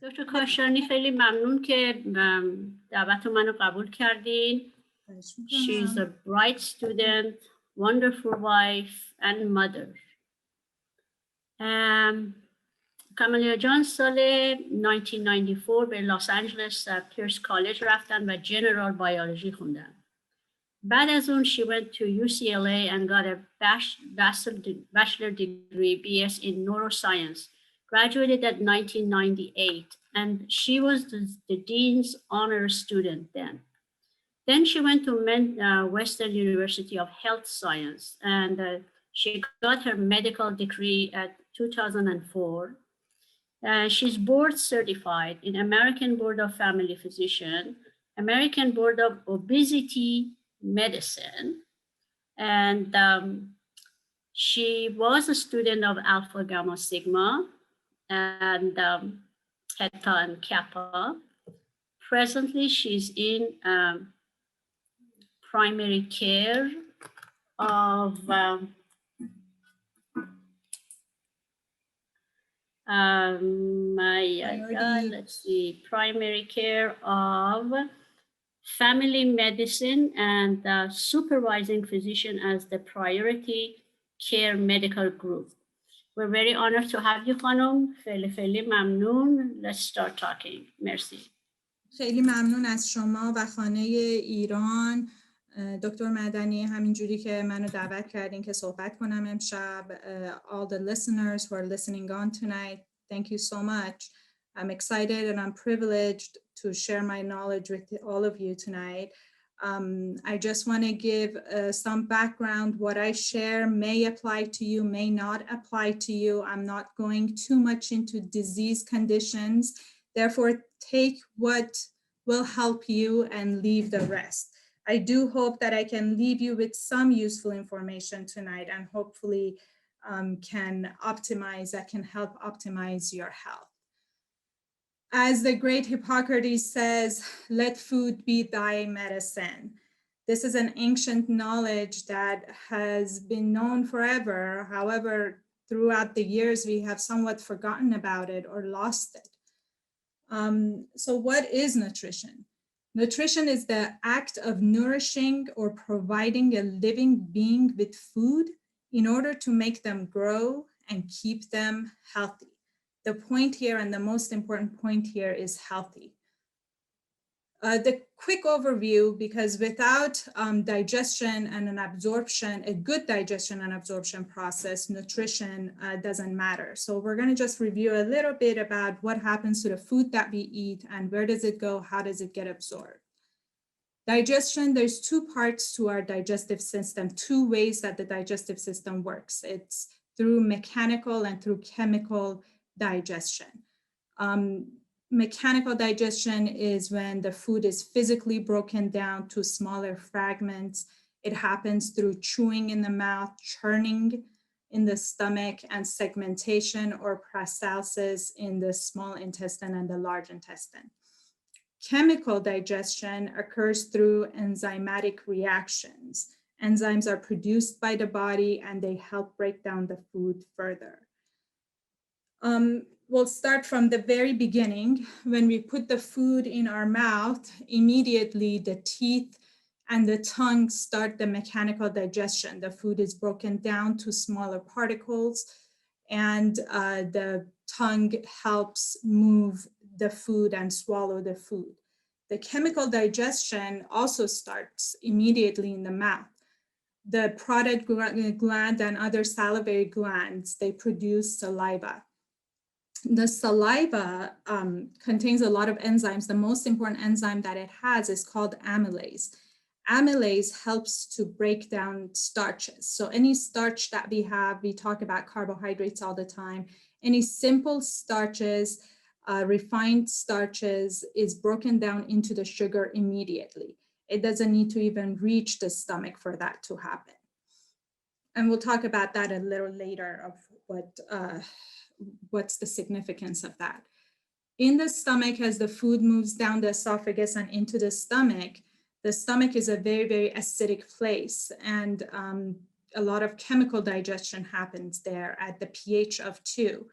دکتر کاشانی خیلی ممنون که دعوت منو قبول کردین. She's a bright student, wonderful wife and mother. کاملیا جان سال 1994 به لس آنجلس پیرس کالج رفتن و جنرال بیولوژی خوندن. بعد از اون she went to UCLA and got a bachelor degree, BS in neuroscience. Graduated at 1998, and she was the dean's honor student then. Then she went to Western University of Health Science, and she got her medical degree at 2004. She's board certified in American Board of Family Physician, American Board of Obesity Medicine, and she was a student of Alpha Gamma Sigma and Theta and Kappa. Presently, she's in primary care of let's see, primary care of family medicine and supervising physician as the priority care medical group. We're very honored to have you, خانم. خیلی ممنون. Let's start talking. Merci. خیلی ممنون از شما و خانه ایران، دکتر مدنی، همینجوری که منو دعوت کردین که صحبت کنم امشب. All the listeners who are listening on tonight, thank you so much. I'm excited and I'm privileged to share my knowledge with all of you tonight. I just want to give some background. What I share may apply to you, may not apply to you. I'm not going too much into disease conditions. Therefore, take what will help you and leave the rest. I do hope that I can leave you with some useful information tonight and hopefully I can help optimize your health. As the great Hippocrates says, let food be thy medicine. This is an ancient knowledge that has been known forever. However, throughout the years, we have somewhat forgotten about it or lost it. So what is nutrition? Nutrition is the act of nourishing or providing a living being with food in order to make them grow and keep them healthy. The point here, and the most important point here, is healthy. The quick overview, because without digestion and an absorption, a good digestion and absorption process, nutrition doesn't matter. So we're going to just review a little bit about what happens to the food that we eat and where does it go, how does it get absorbed. Digestion, there's two parts to our digestive system, two ways that the digestive system works. It's through mechanical and through chemical digestion. Mechanical digestion is when the food is physically broken down to smaller fragments. It happens through chewing in the mouth, churning in the stomach, and segmentation or peristalsis in the small intestine and the large intestine. Chemical digestion occurs through enzymatic reactions. Enzymes are produced by the body and they help break down the food further. We'll start from the very beginning. When we put the food in our mouth, immediately the teeth and the tongue start the mechanical digestion. The food is broken down to smaller particles, and the tongue helps move the food and swallow the food. The chemical digestion also starts immediately in the mouth. The parotid gland and other salivary glands, they produce saliva. The saliva contains a lot of enzymes. The most important enzyme that it has is called amylase. Amylase helps to break down starches. So any starch that we have, we talk about carbohydrates all the time. Any simple starches, refined starches is broken down into the sugar immediately. It doesn't need to even reach the stomach for that to happen. And we'll talk about that a little later of what's the significance of that. In the stomach, as the food moves down the esophagus and into the stomach is a very, very acidic place. And a lot of chemical digestion happens there at the pH of 2.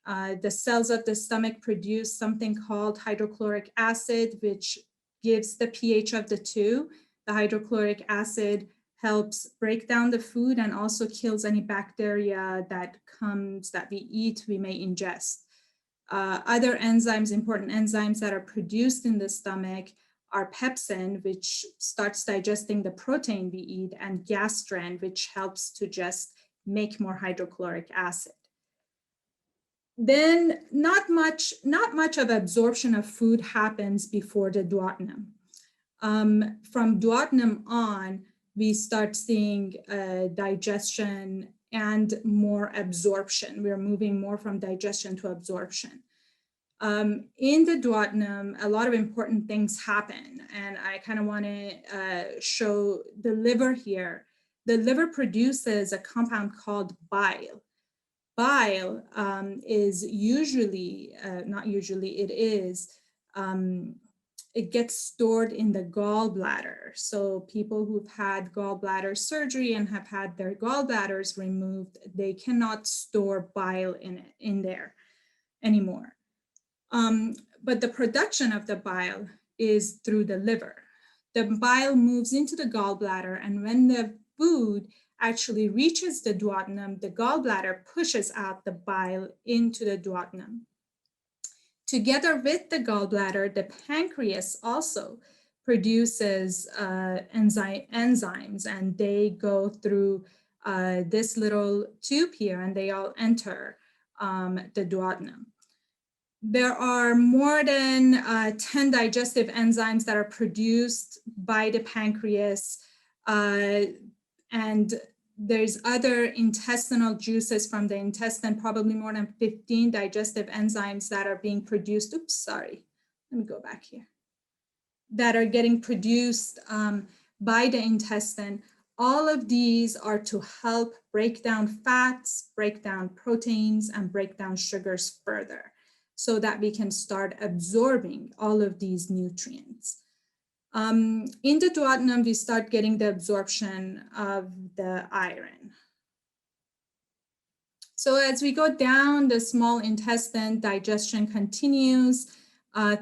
The cells of the stomach produce something called hydrochloric acid, which gives the pH of the two. The hydrochloric acid helps break down the food and also kills any bacteria that we eat, we may ingest. Other enzymes, important enzymes that are produced in the stomach are pepsin, which starts digesting the protein we eat, and gastrin, which helps to just make more hydrochloric acid. Then not much of absorption of food happens before the duodenum. From duodenum on, we start seeing digestion and more absorption. We're moving more from digestion to absorption. In the duodenum, a lot of important things happen, and I kind of want to show the liver here. The liver produces a compound called bile. Bile is usually, it gets stored in the gallbladder. So people who've had gallbladder surgery and have had their gallbladders removed, they cannot store bile in there anymore. But the production of the bile is through the liver. The bile moves into the gallbladder, and when the food actually reaches the duodenum, the gallbladder pushes out the bile into the duodenum. Together with the gallbladder, the pancreas also produces enzymes, and they go through this little tube here, and they all enter the duodenum. There are more than 10 digestive enzymes that are produced by the pancreas, and there's other intestinal juices from the intestine, probably more than 15 digestive enzymes that are being produced. Oops, sorry, let me go back here. That are getting produced by the intestine. All of these are to help break down fats, break down proteins, and break down sugars further, so that we can start absorbing all of these nutrients. In the duodenum, we start getting the absorption of the iron. So as we go down the small intestine, digestion continues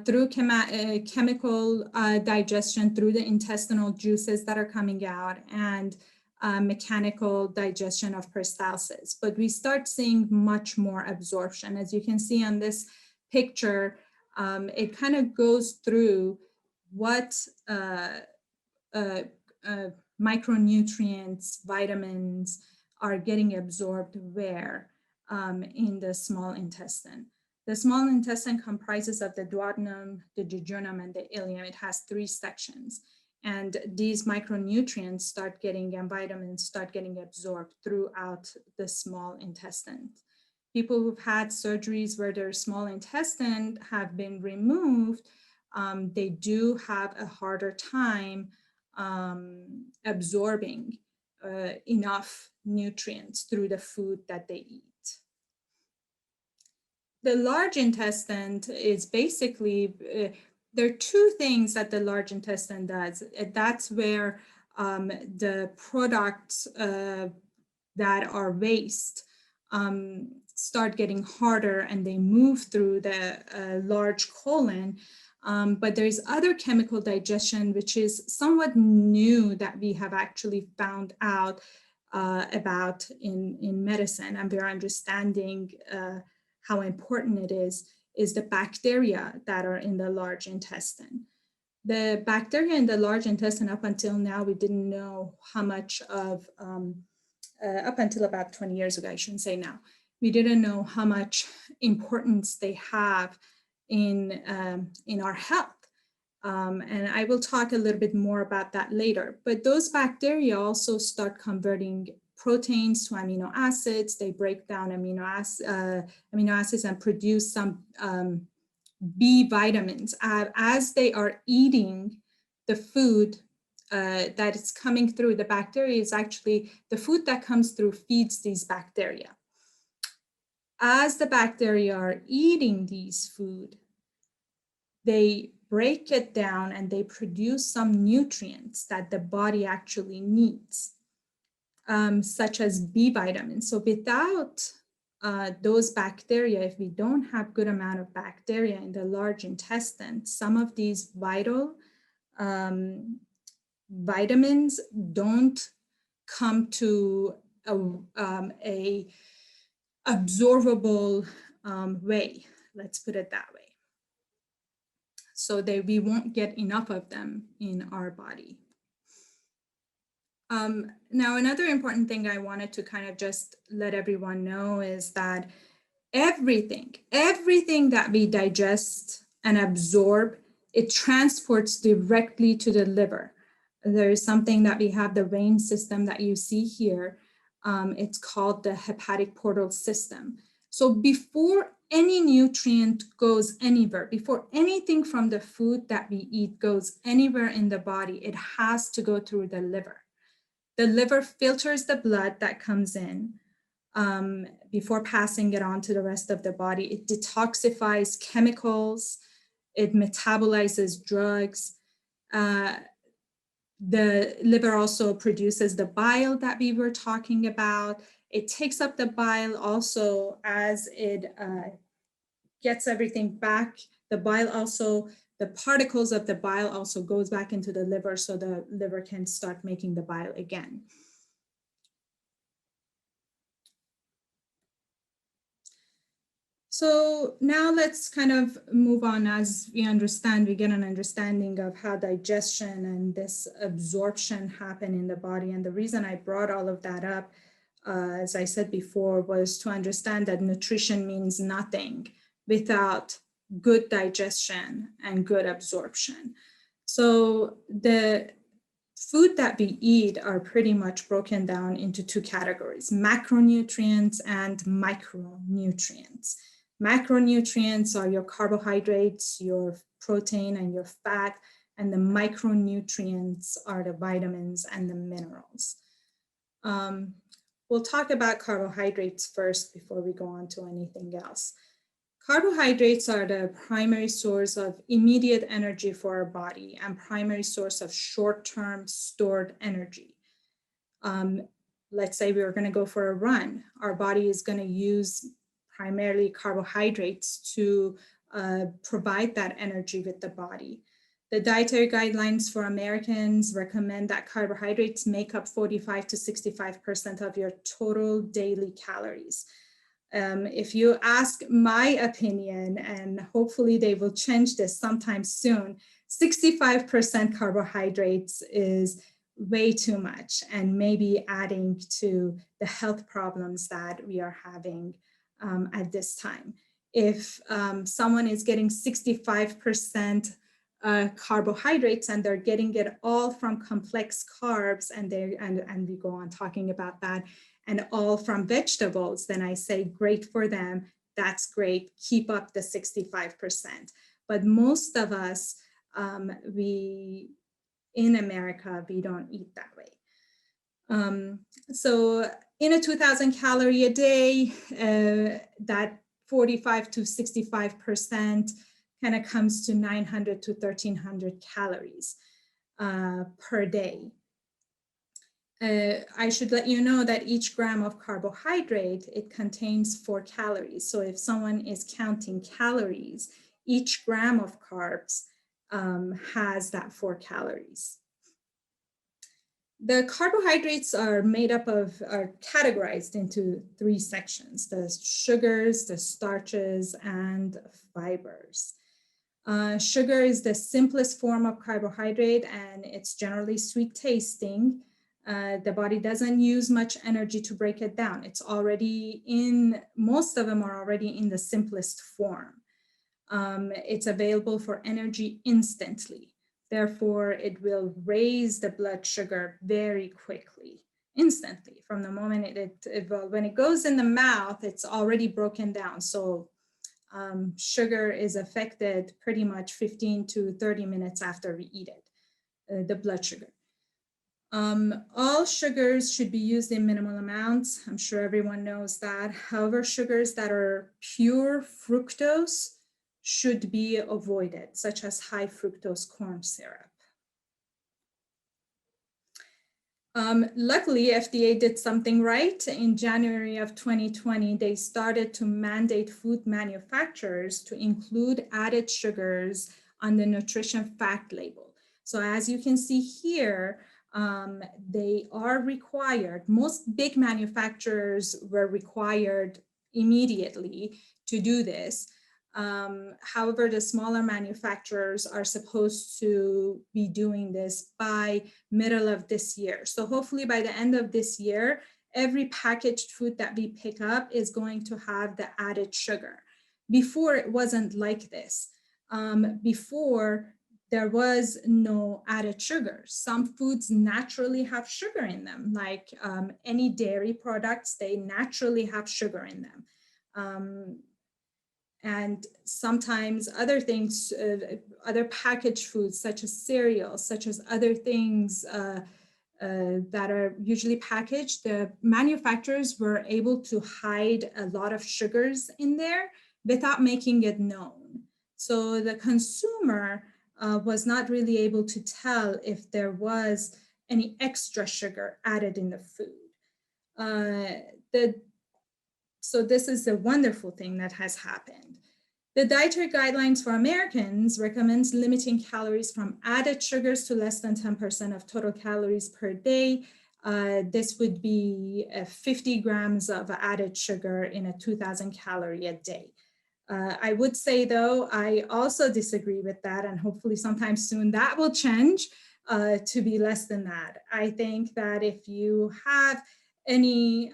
through chemical digestion, through the intestinal juices that are coming out, and mechanical digestion of peristalsis. But we start seeing much more absorption. As you can see on this picture, it kind of goes through what micronutrients, vitamins are getting absorbed where in the small intestine. The small intestine comprises of the duodenum, the jejunum, and the ileum. It has 3 sections. And these micronutrients start getting, and vitamins start getting absorbed throughout the small intestine. People who've had surgeries where their small intestine have been removed, they do have a harder time absorbing enough nutrients through the food that they eat. The large intestine is basically, there are 2 things that the large intestine does. That's where the products that are waste start getting harder, and they move through the large colon. But there's other chemical digestion, which is somewhat new that we have actually found out about in medicine, and we're understanding how important it is the bacteria that are in the large intestine. The bacteria in the large intestine, up until now, we didn't know how much of, up until about 20 years ago, I shouldn't say now, we didn't know how much importance they have in our health. And I will talk a little bit more about that later. But those bacteria also start converting proteins to amino acids. They break down amino acids and produce some B vitamins. As they are eating the food that is coming through, the bacteria is actually, the food that comes through feeds these bacteria. As the bacteria are eating these food, they break it down and they produce some nutrients that the body actually needs, such as B vitamins. So without those bacteria, if we don't have good amount of bacteria in the large intestine, some of these vital vitamins don't come to a absorbable way. Let's put it that way. So that we won't get enough of them in our body. Now, another important thing I wanted to kind of just let everyone know is that everything that we digest and absorb, it transports directly to the liver. There is something that we have, the vein system that you see here. It's called the hepatic portal system. So before any nutrient goes anywhere, before anything from the food that we eat goes anywhere in the body, it has to go through the liver. The liver filters the blood that comes in before passing it on to the rest of the body. It detoxifies chemicals, it metabolizes drugs. The liver also produces the bile that we were talking about. It takes up the bile also as it gets everything back. The bile also, the particles of the bile also goes back into the liver so the liver can start making the bile again. So now let's kind of move on as we get an understanding of how digestion and this absorption happen in the body. And the reason I brought all of that up, as I said before, was to understand that nutrition means nothing without good digestion and good absorption. So the food that we eat are pretty much broken down into two categories: macronutrients and micronutrients. Macronutrients are your carbohydrates, your protein, and your fat, and the micronutrients are the vitamins and the minerals. We'll talk about carbohydrates first before we go on to anything else. Carbohydrates are the primary source of immediate energy for our body and primary source of short-term stored energy. Let's say we were going to go for a run. Our body is going to use primarily carbohydrates to provide that energy with the body. The dietary guidelines for Americans recommend that carbohydrates make up 45 to 65% of your total daily calories. If you ask my opinion, and hopefully they will change this sometime soon, 65% carbohydrates is way too much and maybe adding to the health problems that we are having at this time. If someone is getting 65% carbohydrates and they're getting it all from complex carbs, and we go on talking about that, and all from vegetables, then I say great for them. That's great. Keep up the 65%. But most of us, in America, we don't eat that way. So in a 2,000 calorie a day, that 45 to 65% kind of comes to 900 to 1,300 calories per day. I should let you know that each gram of carbohydrate, it contains 4 calories. So if someone is counting calories, each gram of carbs has that 4 calories. The carbohydrates are categorized into 3 sections: the sugars, the starches, and fibers. Sugar is the simplest form of carbohydrate, and it's generally sweet tasting. The body doesn't use much energy to break it down. It's already most of them are already in the simplest form. It's available for energy instantly. Therefore, it will raise the blood sugar very quickly, instantly. From the moment when it goes in the mouth, it's already broken down. So sugar is affected pretty much 15 to 30 minutes after we eat it, the blood sugar. All sugars should be used in minimal amounts. I'm sure everyone knows that. However, sugars that are pure fructose should be avoided, such as high fructose corn syrup. Luckily, FDA did something right. In January of 2020, they started to mandate food manufacturers to include added sugars on the nutrition fact label. So as you can see here, they are required. Most big manufacturers were required immediately to do this. However, the smaller manufacturers are supposed to be doing this by middle of this year. So hopefully by the end of this year, every packaged food that we pick up is going to have the added sugar. Before, it wasn't like this. Before, there was no added sugar. Some foods naturally have sugar in them, like any dairy products, they naturally have sugar in them. And sometimes other things, other packaged foods, such as cereals, such as other things that are usually packaged, the manufacturers were able to hide a lot of sugars in there without making it known. So the consumer was not really able to tell if there was any extra sugar added in the food. So this is a wonderful thing that has happened. The dietary guidelines for Americans recommends limiting calories from added sugars to less than 10% of total calories per day. This would be 50 grams of added sugar in a 2,000 calorie a day. I would say, though, I also disagree with that, and hopefully sometime soon that will change to be less than that. I think that if you have any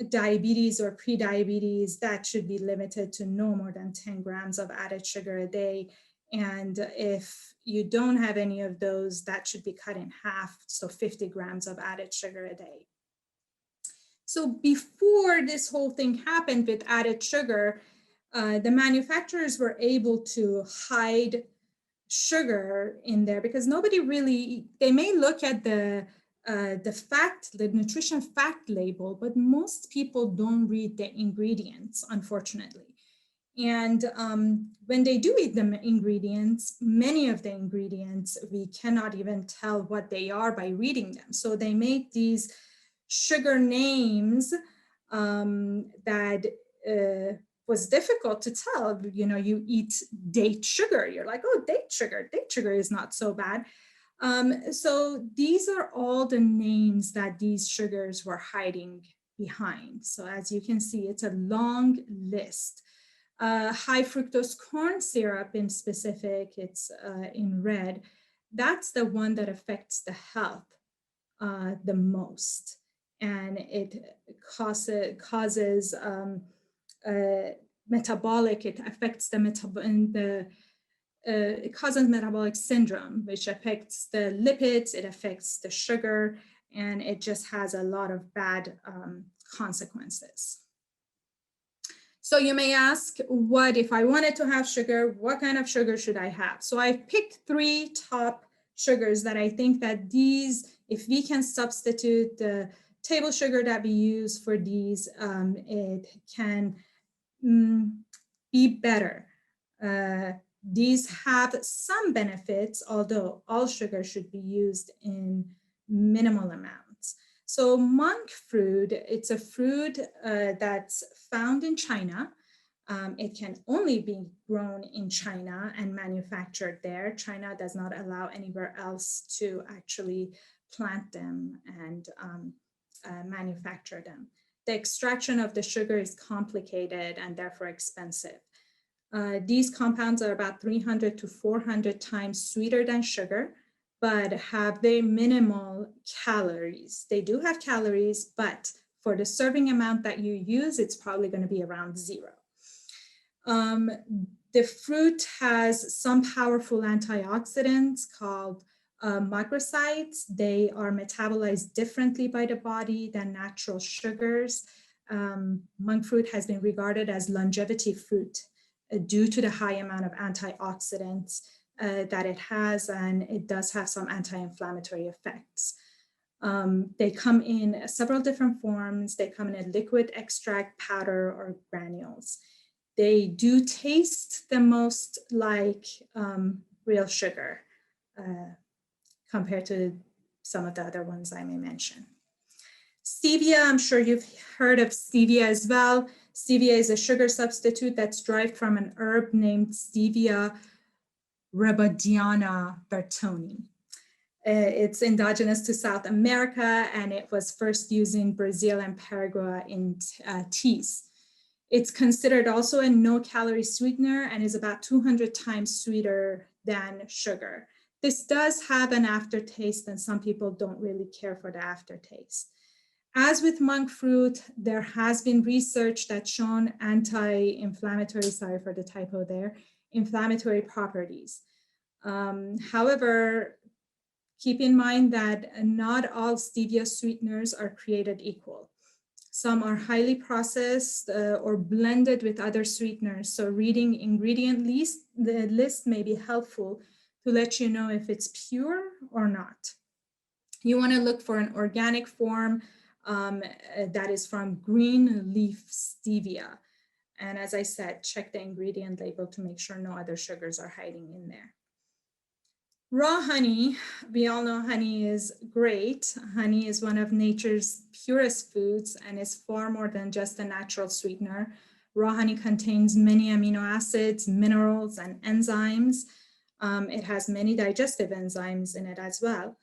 diabetes or pre-diabetes, that should be limited to no more than 10 grams of added sugar a day. And if you don't have any of those, that should be cut in half, so 50 grams of added sugar a day. So before this whole thing happened with added sugar, the manufacturers were able to hide sugar in there because nobody really, they may look at the nutrition fact label, but most people don't read the ingredients, unfortunately. And when they do read the ingredients, many of the ingredients, we cannot even tell what they are by reading them. So they make these sugar names that was difficult to tell. You know, you eat date sugar, you're like, oh, date sugar is not so bad. So these are all the names that these sugars were hiding behind. So as you can see, it's a long list. High fructose corn syrup in specific, it's in red. That's the one that affects the health the most. And it causes metabolic, it affects it causes metabolic syndrome, which affects the lipids, it affects the sugar, and it just has a lot of bad consequences. So you may ask, what if I wanted to have sugar, what kind of sugar should I have? So I picked 3 top sugars that I think that these, if we can substitute the table sugar that we use for these, it can be better. These have some benefits, although all sugar should be used in minimal amounts. So monk fruit, it's a fruit that's found in China. It can only be grown in China and manufactured there. China does not allow anywhere else to actually plant them and manufacture them. The extraction of the sugar is complicated and therefore expensive. These compounds are about 300 to 400 times sweeter than sugar, but have very minimal calories. They do have calories, but for the serving amount that you use, it's probably going to be around 0. The fruit has some powerful antioxidants called microsites. They are metabolized differently by the body than natural sugars. Monk fruit has been regarded as longevity fruit due to the high amount of antioxidants that it has, and it does have some anti-inflammatory effects. They come in several different forms. They come in a liquid, extract, powder, or granules. They do taste the most like real sugar compared to some of the other ones I may mention. Stevia, I'm sure you've heard of stevia as well. Stevia is a sugar substitute that's derived from an herb named Stevia rebaudiana bertoni. It's indigenous to South America, and it was first used in Brazil and Paraguay in teas. It's considered also a no-calorie sweetener and is about 200 times sweeter than sugar. This does have an aftertaste, and some people don't really care for the aftertaste. As with monk fruit, there has been research that's shown anti-inflammatory, sorry for the typo there, inflammatory properties. However, keep in mind that not all stevia sweeteners are created equal. Some are highly processed or blended with other sweeteners. So reading ingredient list, the list may be helpful to let you know if it's pure or not. You want to look for an organic form that is from green leaf stevia. And as I said, check the ingredient label to make sure no other sugars are hiding in there. Raw honey, we all know honey is great. Honey is one of nature's purest foods and is far more than just a natural sweetener. Raw honey contains many amino acids, minerals, and enzymes. It has many digestive enzymes in it as well.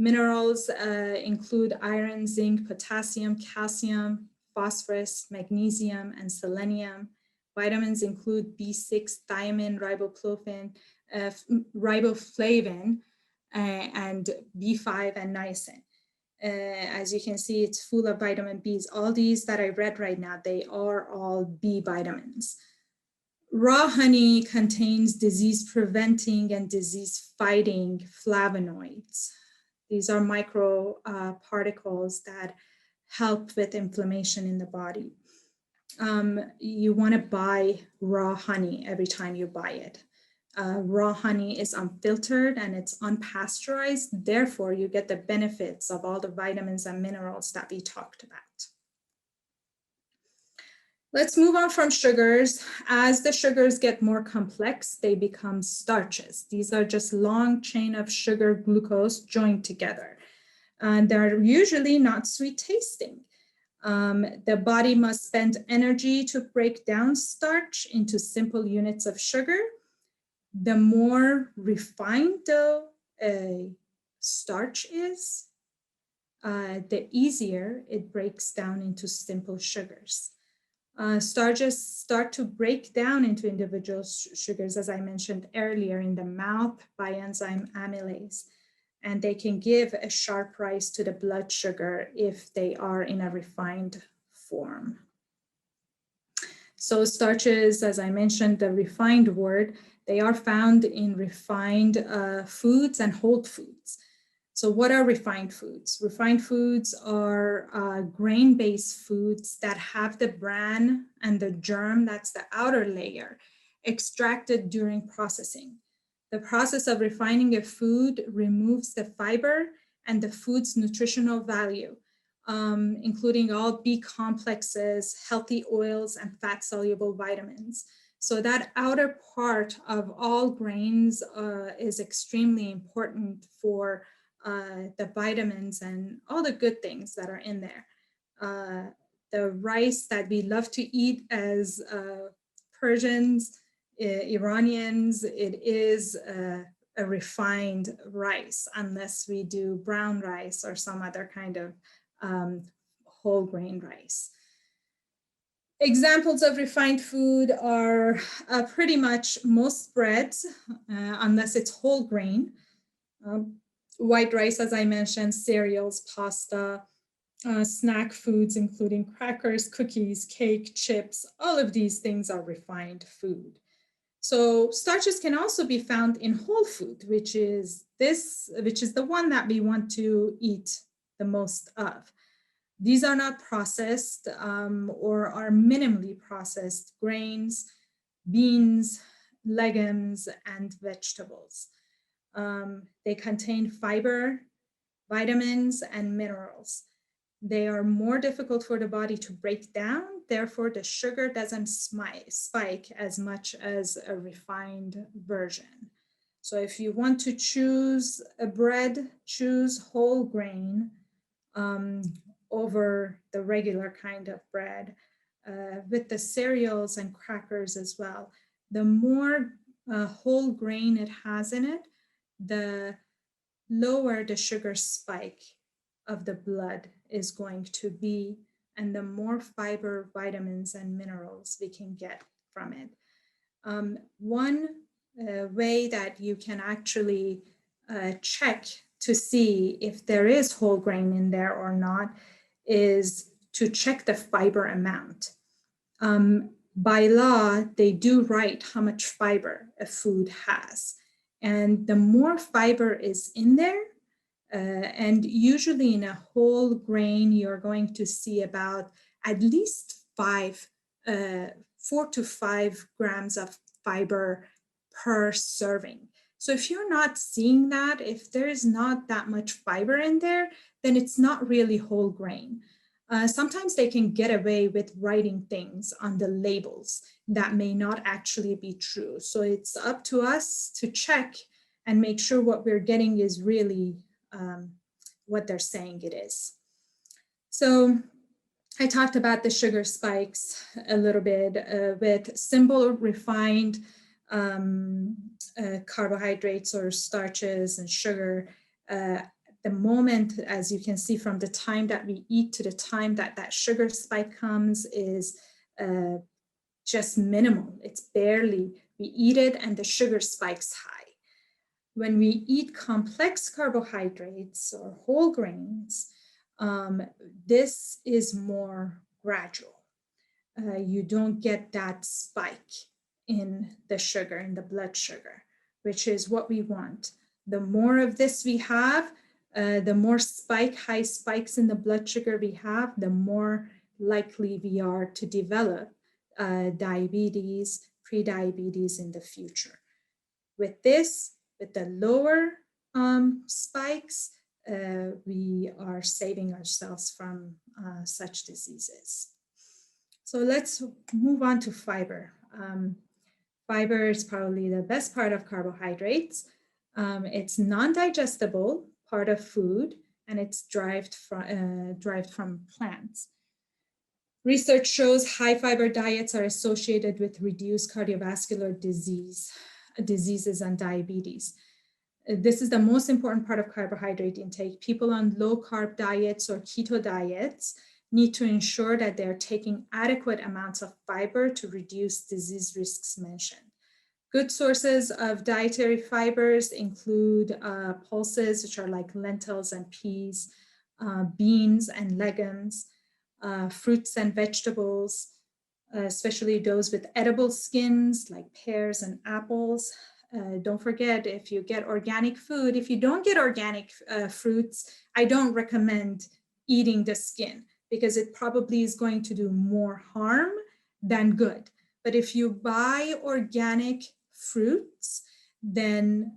Minerals include iron, zinc, potassium, calcium, phosphorus, magnesium, and selenium. Vitamins include B6, thiamine, riboflavin, and B5 and niacin. As you can see, it's full of vitamin Bs. All these that I read right now, they are all B vitamins. Raw honey contains disease-preventing and disease-fighting flavonoids. These are micro particles that help with inflammation in the body. You want to buy raw honey every time you buy it. Raw honey is unfiltered and it's unpasteurized. Therefore, you get the benefits of all the vitamins and minerals that we talked about. Let's move on from sugars. As the sugars get more complex, they become starches. These are just long chain of sugar glucose joined together. And they're usually not sweet tasting. The body must spend energy to break down starch into simple units of sugar. The more refined though a starch is, the easier it breaks down into simple sugars. Starches start to break down into individual sugars, as I mentioned earlier, in the mouth by enzyme amylase. And they can give a sharp rise to the blood sugar if they are in a refined form. So starches, as I mentioned, the refined word, they are found in refined foods and whole foods. So what are refined foods? Refined foods are grain-based foods that have the bran and the germ, that's the outer layer, extracted during processing. The process of refining a food removes the fiber and the food's nutritional value, including all B complexes, healthy oils, and fat-soluble vitamins. So that outer part of all grains is extremely important for the vitamins and all the good things that are in there. The rice that we love to eat as Persians, Iranians, it is a refined rice, unless we do brown rice or some other kind of whole grain rice. Examples of refined food are pretty much most breads, unless it's whole grain. White rice, as I mentioned, cereals, pasta, snack foods, including crackers, cookies, cake, chips, all of these things are refined food. So starches can also be found in whole food, which is the one that we want to eat the most of. These are not processed or are minimally processed grains, beans, legumes, and vegetables. They contain fiber, vitamins, and minerals. They are more difficult for the body to break down. Therefore, the sugar doesn't spike as much as a refined version. So if you want to choose a bread, choose whole grain over the regular kind of bread, with the cereals and crackers as well. The more whole grain it has in it, the lower the sugar spike of the blood is going to be, and the more fiber, vitamins, and minerals we can get from it. One way that you can actually check to see if there is whole grain in there or not is to check the fiber amount. By law, they do write how much fiber a food has. And the more fiber is in there, and usually in a whole grain, you're going to see about at least 4 to 5 grams of fiber per serving. So if you're not seeing that, if there's not that much fiber in there, then it's not really whole grain. Sometimes they can get away with writing things on the labels that may not actually be true. So it's up to us to check and make sure what we're getting is really what they're saying it is. So I talked about the sugar spikes a little bit with simple refined carbohydrates or starches and sugar. The moment, as you can see from the time that we eat to the time that that sugar spike comes is just minimal. It's barely, we eat it and the sugar spike's high. When we eat complex carbohydrates or whole grains, this is more gradual. You don't get that spike in the sugar, in the blood sugar, which is what we want. The more of this we have, the more high spikes in the blood sugar we have, the more likely we are to develop diabetes, prediabetes in the future. With this, with the lower spikes, we are saving ourselves from such diseases. So let's move on to fiber. Fiber is probably the best part of carbohydrates. It's non-digestible part of food, and it's derived from plants. Research shows high fiber diets are associated with reduced cardiovascular diseases and diabetes. This is the most important part of carbohydrate intake. People on low carb diets or keto diets need to ensure that they're taking adequate amounts of fiber to reduce disease risks mentioned. Good sources of dietary fibers include pulses, which are like lentils and peas, beans and legumes, fruits and vegetables, especially those with edible skins like pears and apples. Don't forget, if you get organic food, if you don't get organic fruits, I don't recommend eating the skin because it probably is going to do more harm than good. But if you buy organic fruits, then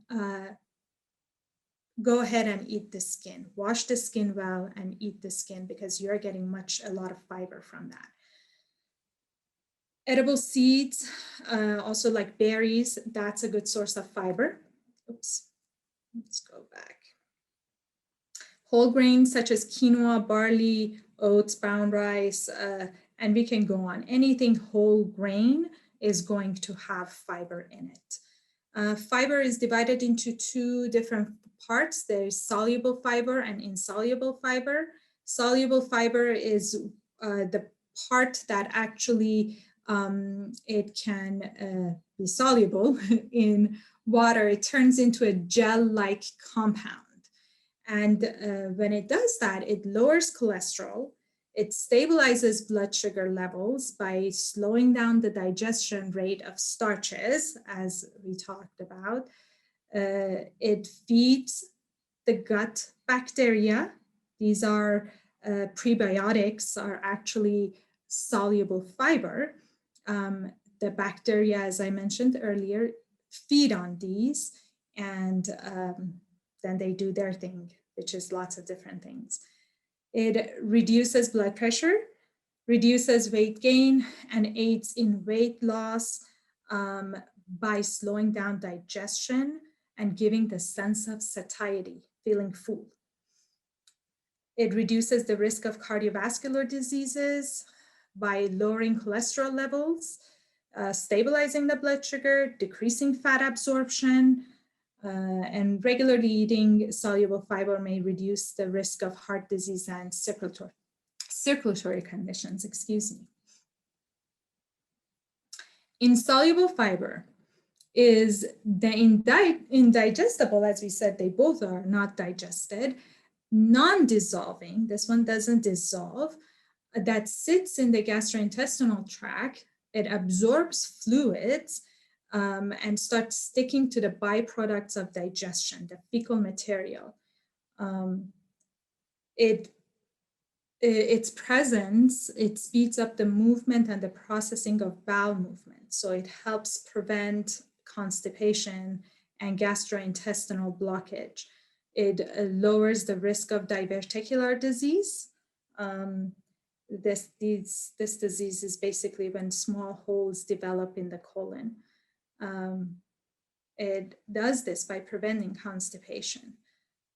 go ahead and eat the skin. Wash the skin well and eat the skin because you're getting a lot of fiber from that. Edible seeds, also like berries, that's a good source of fiber. Oops, let's go back. Whole grains such as quinoa, barley, oats, brown rice, and we can go on. Anything whole grain is going to have fiber in it. Fiber is divided into 2 different parts. There's soluble fiber and insoluble fiber. Soluble fiber is the part that actually it can be soluble in water. It turns into a gel-like compound. And when it does that, it lowers cholesterol. It stabilizes blood sugar levels by slowing down the digestion rate of starches, as we talked about. It feeds the gut bacteria. These are prebiotics, are actually soluble fiber. The bacteria, as I mentioned earlier, feed on these, and then they do their thing, which is lots of different things. It reduces blood pressure, reduces weight gain, and aids in weight loss by slowing down digestion and giving the sense of satiety, feeling full. It reduces the risk of cardiovascular diseases by lowering cholesterol levels, stabilizing the blood sugar, decreasing fat absorption, and regularly eating soluble fiber may reduce the risk of heart disease and circulatory conditions, excuse me. Insoluble fiber is the indigestible, as we said, they both are not digested, non-dissolving, this one doesn't dissolve, that sits in the gastrointestinal tract. It absorbs fluids and starts sticking to the byproducts of digestion, the fecal material. Its presence, it speeds up the movement and the processing of bowel movement. So it helps prevent constipation and gastrointestinal blockage. It lowers the risk of diverticular disease. This disease is basically when small holes develop in the colon. It does this by preventing constipation.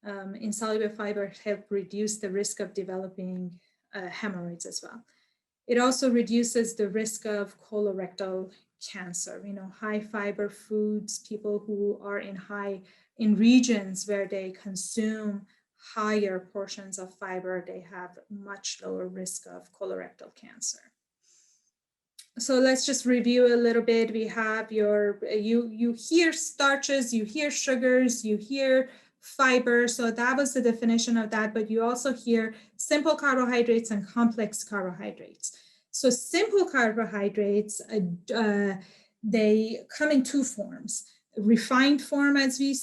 Insoluble fiber help reduce the risk of developing hemorrhoids as well. It also reduces the risk of colorectal cancer. You know, high fiber foods, people who are in regions where they consume higher portions of fiber, they have much lower risk of colorectal cancer. So let's just review a little bit. We have you hear starches, you hear sugars, you hear fiber. So that was the definition of that, but you also hear simple carbohydrates and complex carbohydrates. So simple carbohydrates, they come in two forms. Refined form, as we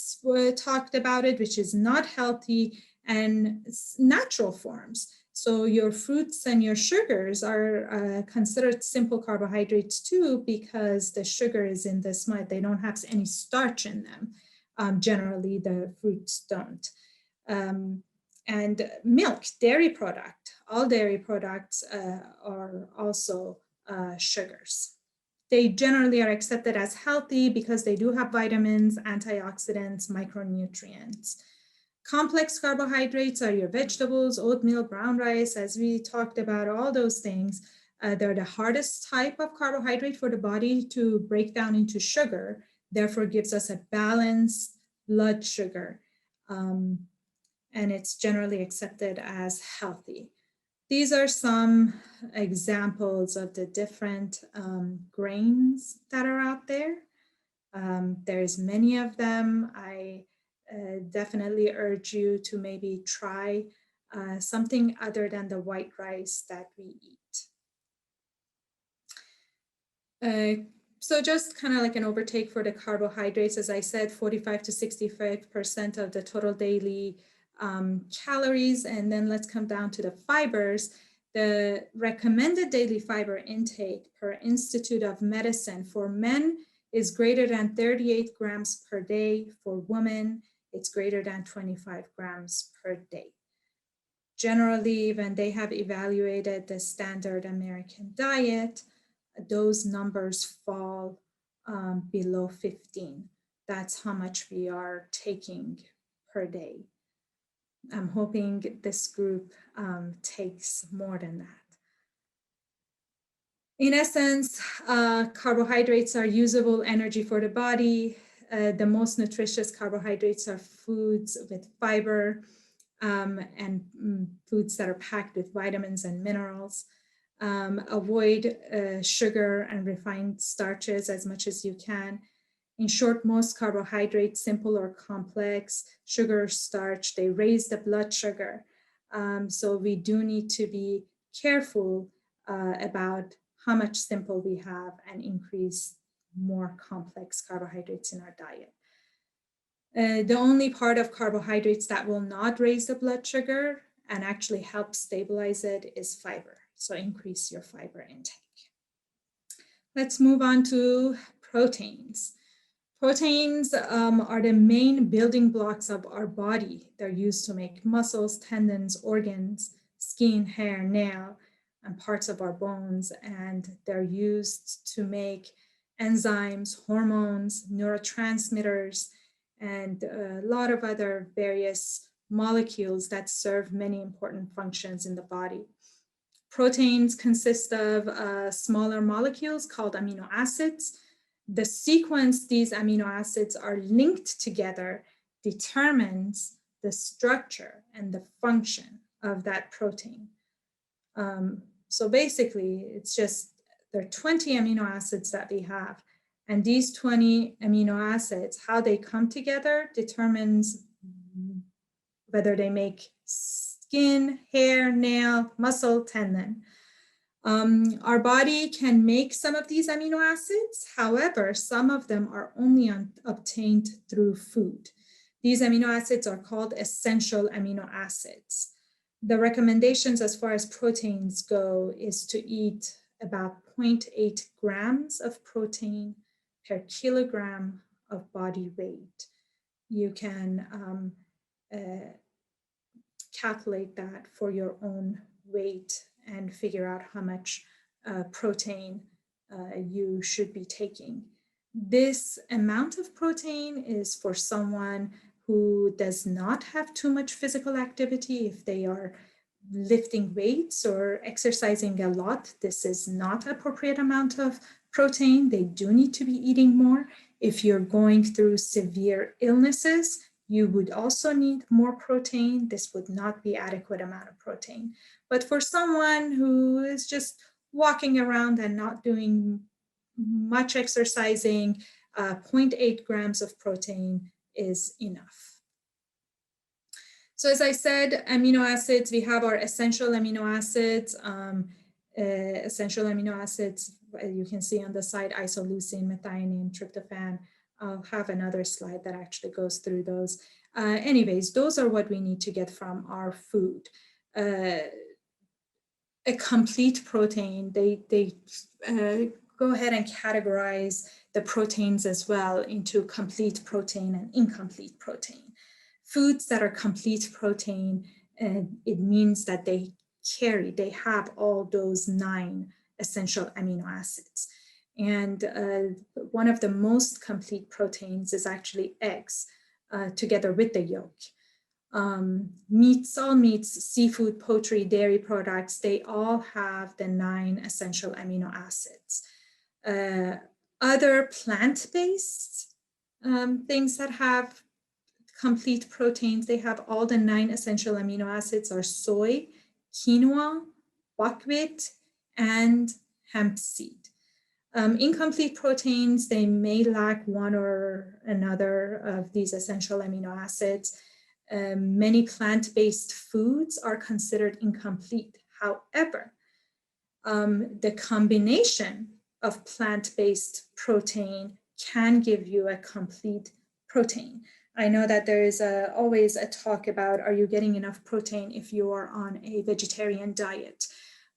talked about it, which is not healthy, and natural forms. So your fruits and your sugars are considered simple carbohydrates too, because the sugar is in the smut. They don't have any starch in them. Generally, the fruits don't. And milk, dairy product, all dairy products are also sugars. They generally are accepted as healthy because they do have vitamins, antioxidants, micronutrients. Complex carbohydrates are your vegetables, oatmeal, brown rice, as we talked about, all those things. They're the hardest type of carbohydrate for the body to break down into sugar, therefore gives us a balanced blood sugar. And it's generally accepted as healthy. These are some examples of the different grains that are out there. There's many of them. I definitely urge you to maybe try something other than the white rice that we eat. So just kind of like an overtake for the carbohydrates, as I said, 45 to 65% of the total daily calories. And then let's come down to the fibers. The recommended daily fiber intake per Institute of Medicine for men is greater than 38 grams per day. For women, it's greater than 25 grams per day. Generally, when they have evaluated the standard American diet, those numbers fall below 15. That's how much we are taking per day. I'm hoping this group takes more than that. In essence, carbohydrates are usable energy for the body. The most nutritious carbohydrates are foods with fiber and foods that are packed with vitamins and minerals. Avoid sugar and refined starches as much as you can. In short, most carbohydrates, simple or complex, sugar, starch, they raise the blood sugar. So we do need to be careful about how much simple we have and increase more complex carbohydrates in our diet. The only part of carbohydrates that will not raise the blood sugar and actually help stabilize it is fiber. So increase your fiber intake. Let's move on to proteins. Proteins are the main building blocks of our body. They're used to make muscles, tendons, organs, skin, hair, nail, and parts of our bones. And they're used to make enzymes, hormones, neurotransmitters, and a lot of other various molecules that serve many important functions in the body. Proteins consist of smaller molecules called amino acids. The sequence these amino acids are linked together determines the structure and the function of that protein. So basically, it's just there are 20 amino acids that we have, and these 20 amino acids, how they come together determines whether they make skin, hair, nail, muscle, tendon. Our body can make some of these amino acids. However, some of them are only obtained through food. These amino acids are called essential amino acids. The recommendations as far as proteins go is to eat about 0.8 grams of protein per kilogram of body weight. You can calculate that for your own weight and figure out how much protein you should be taking. This amount of protein is for someone who does not have too much physical activity. If they are lifting weights or exercising a lot, this is not appropriate amount of protein. They do need to be eating more. If you're going through severe illnesses, you would also need more protein. This would not be adequate amount of protein. But for someone who is just walking around and not doing much exercising, 0.8 grams of protein is enough. So as I said, amino acids, we have our essential amino acids. Essential amino acids, you can see on the side, isoleucine, methionine, tryptophan. I'll have another slide that actually goes through those. Anyways, those are what we need to get from our food. A complete protein, they go ahead and categorize the proteins as well into complete protein and incomplete protein. Foods that are complete protein, it means that they have all those 9 essential amino acids. And one of the most complete proteins is actually eggs, together with the yolk. Meats, all meats, seafood, poultry, dairy products, they all have the 9 essential amino acids. Other plant-based things that have complete proteins, they have all the 9 essential amino acids are soy, quinoa, buckwheat, and hemp seed. Incomplete proteins, they may lack one or another of these essential amino acids. Many plant-based foods are considered incomplete. However, the combination of plant-based protein can give you a complete protein. I know that there is always a talk about, are you getting enough protein if you are on a vegetarian diet?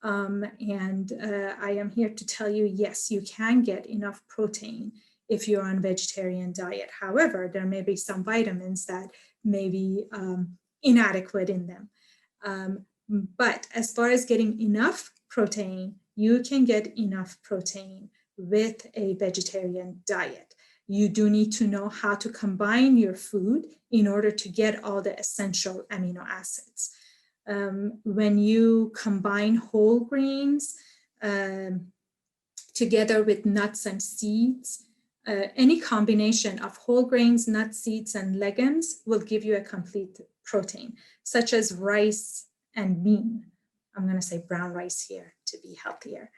I am here to tell you, yes, you can get enough protein if you're on vegetarian diet. However, there may be some vitamins that may be inadequate in them. But as far as getting enough protein, you can get enough protein with a vegetarian diet. You do need to know how to combine your food in order to get all the essential amino acids. When you combine whole grains together with nuts and seeds, any combination of whole grains, nuts, seeds, and legumes will give you a complete protein, such as rice and bean. I'm going to say brown rice here to be healthier.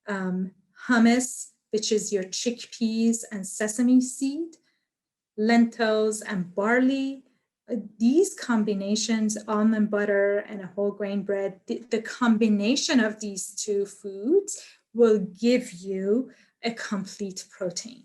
Hummus, which is your chickpeas and sesame seed, lentils and barley. These combinations, almond butter and a whole grain bread, the combination of these 2 foods will give you a complete protein.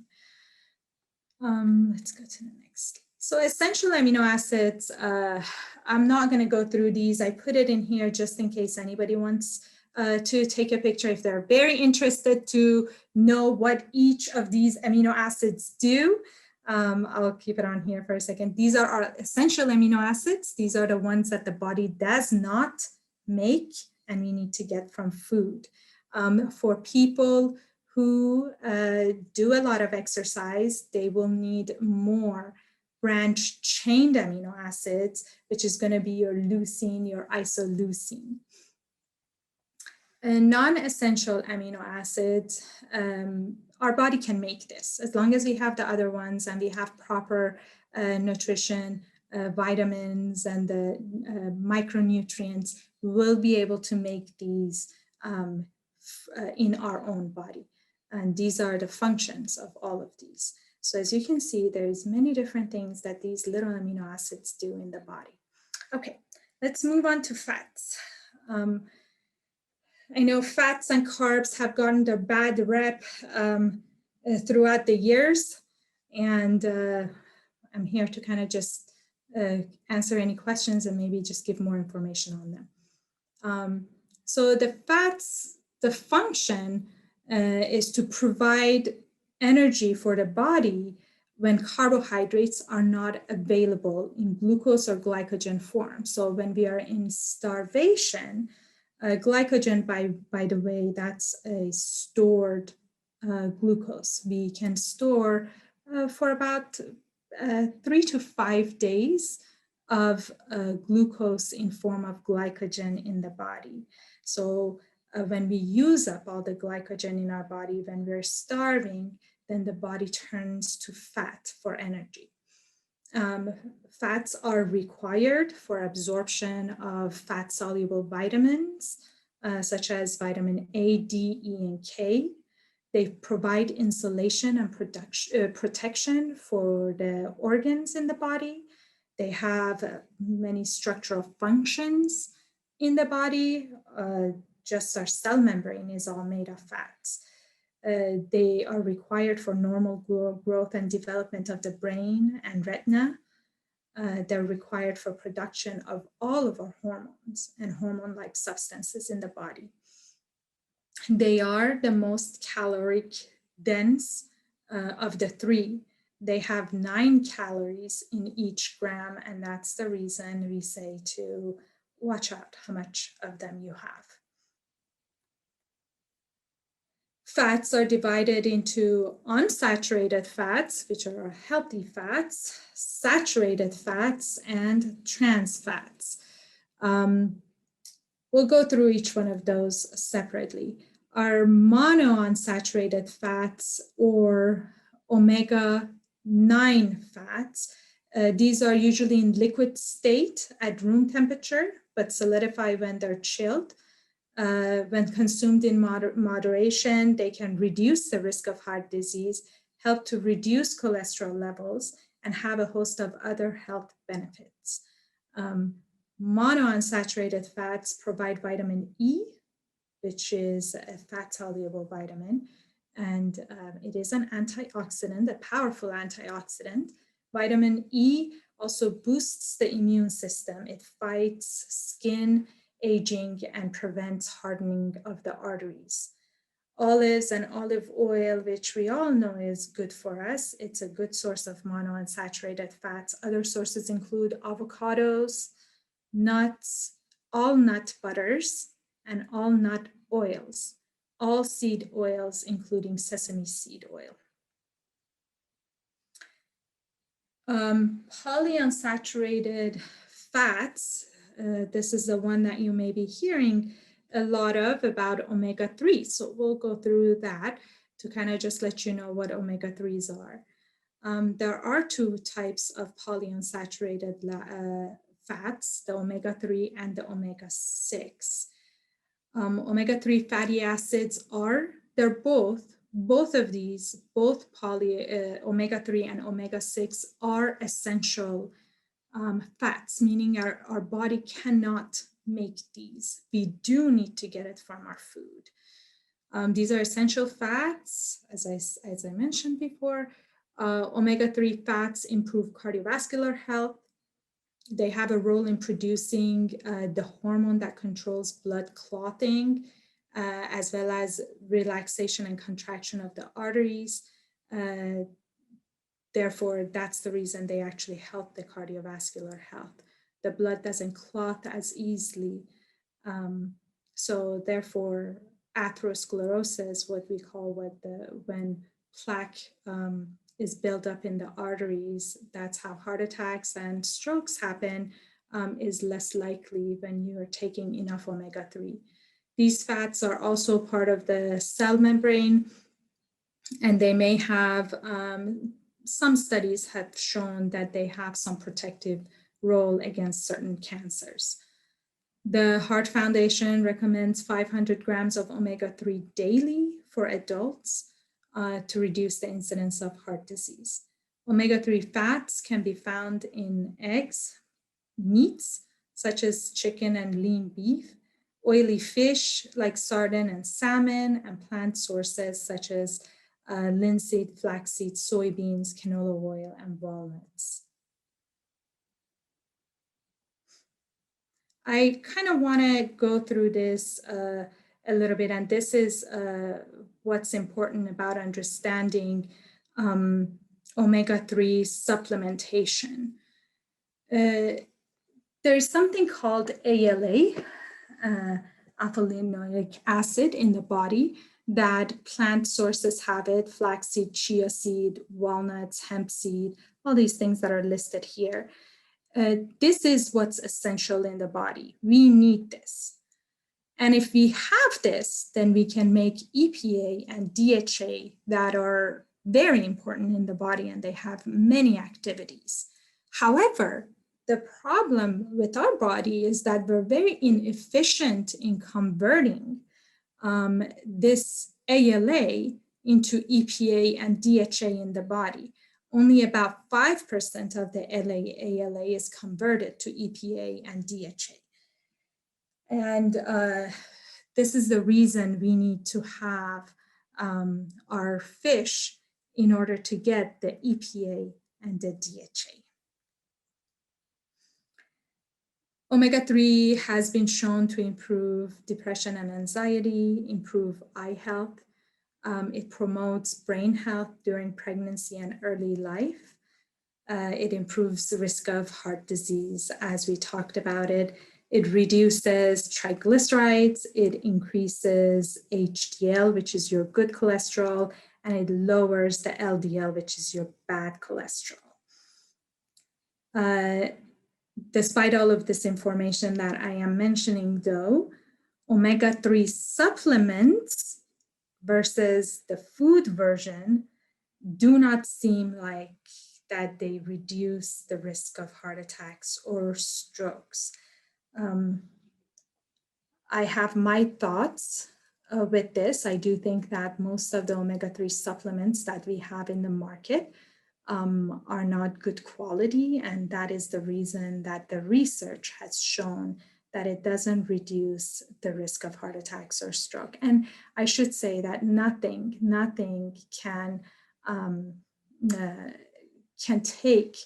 Let's go to the next. So essential amino acids, I'm not going to go through these. I put it in here just in case anybody wants to take a picture if they're very interested to know what each of these amino acids do. I'll keep it on here for a second. These are our essential amino acids. These are the ones that the body does not make and we need to get from food. For people who do a lot of exercise, they will need more branch chained amino acids, which is going to be your leucine, your isoleucine. And non-essential amino acids, our body can make this as long as we have the other ones and we have proper nutrition, vitamins, and the micronutrients. We'll be able to make these in our own body. And these are the functions of all of these. So as you can see, there's many different things that these little amino acids do in the body. Okay, let's move on to fats. I know fats and carbs have gotten their bad rep throughout the years, and I'm here to kind of just answer any questions and maybe just give more information on them. So the fats, the function is to provide energy for the body when carbohydrates are not available in glucose or glycogen form. So when we are in starvation, glycogen, by the way, that's a stored glucose. We can store for about 3 to 5 days of glucose in form of glycogen in the body. So when we use up all the glycogen in our body, when we're starving, then the body turns to fat for energy. Fats are required for absorption of fat-soluble vitamins, such as vitamin A, D, E, and K. They provide insulation and protection for the organs in the body. They have many structural functions in the body. Just our cell membrane is all made of fats. They are required for normal growth and development of the brain and retina. They're required for production of all of our hormones and hormone-like substances in the body. They are the most caloric dense of the three. They have 9 calories in each gram, and that's the reason we say to watch out how much of them you have. Fats are divided into unsaturated fats, which are healthy fats, saturated fats, and trans fats. We'll go through each one of those separately. Our mono-unsaturated fats, or omega-9 fats, these are usually in liquid state at room temperature, but solidify when they're chilled. When consumed in moderation, they can reduce the risk of heart disease, help to reduce cholesterol levels, and have a host of other health benefits. Monounsaturated fats provide vitamin E, which is a fat-soluble vitamin, and it is an antioxidant, a powerful antioxidant. Vitamin E also boosts the immune system. It fights skin aging and prevents hardening of the arteries. Olives and olive oil, which we all know is good for us. It's a good source of monounsaturated fats. Other sources include avocados, nuts, all nut butters, and all nut oils, all seed oils, including sesame seed oil. Polyunsaturated fats, this is the one that you may be hearing a lot of about omega-3. So we'll go through that to kind of just let you know what omega-3s are. There are 2 types of polyunsaturated fats, the omega-3 and the omega-6. Omega-3 fatty acids they're both of these, both omega-3 and omega-6 are essential fats, meaning our body cannot make these. We do need to get it from our food. These are essential fats, as I mentioned before. Omega-3 fats improve cardiovascular health. They have a role in producing the hormone that controls blood clotting, as well as relaxation and contraction of the arteries. Therefore, that's the reason they actually help the cardiovascular health. The blood doesn't clot as easily. So therefore, atherosclerosis, what we call when plaque is built up in the arteries. That's how heart attacks and strokes happen, is less likely when you are taking enough omega-3. These fats are also part of the cell membrane, and they may have, some studies have shown that they have some protective role against certain cancers. The Heart Foundation recommends 500 grams of omega-3 daily for adults to reduce the incidence of heart disease. Omega-3 fats can be found in eggs, meats, such as chicken and lean beef, oily fish like sardine and salmon, and plant sources such as linseed, flaxseed, soybeans, canola oil, and walnuts. I kind of want to go through this a little bit, and this is what's important about understanding omega-3 supplementation. There's something called ALA, alpha-linoleic acid, in the body that plant sources have it: flaxseed, chia seed, walnuts, hemp seed, all these things that are listed here. This is what's essential in the body. We need this. And if we have this, then we can make EPA and DHA that are very important in the body, and they have many activities. However, the problem with our body is that we're very inefficient in converting this ALA into EPA and DHA in the body. Only about 5% of the ALA is converted to EPA and DHA. And this is the reason we need to have our fish in order to get the EPA and the DHA. Omega-3 has been shown to improve depression and anxiety, improve eye health. It promotes brain health during pregnancy and early life. It improves the risk of heart disease, as we talked about it. It reduces triglycerides, it increases HDL, which is your good cholesterol, and it lowers the LDL, which is your bad cholesterol. Despite all of this information that I am mentioning, though, omega-3 supplements versus the food version do not seem like that they reduce the risk of heart attacks or strokes. I have my thoughts with this. I do think that most of the omega-3 supplements that we have in the market are not good quality, and that is the reason that the research has shown that it doesn't reduce the risk of heart attacks or stroke. And I should say that nothing can take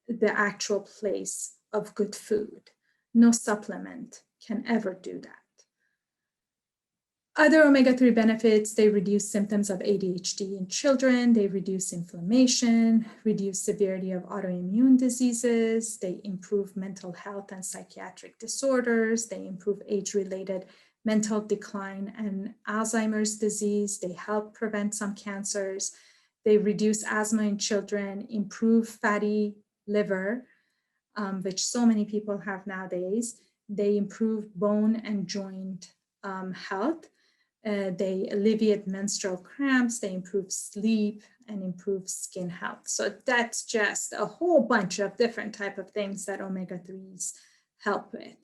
the actual place of good food. No supplement can ever do that. Other omega-3 benefits: they reduce symptoms of ADHD in children, they reduce inflammation, reduce severity of autoimmune diseases, they improve mental health and psychiatric disorders, they improve age-related mental decline and Alzheimer's disease, they help prevent some cancers, they reduce asthma in children, improve fatty liver, which so many people have nowadays, they improve bone and joint health. They alleviate menstrual cramps, they improve sleep, and improve skin health. So that's just a whole bunch of different type of things that omega-3s help with.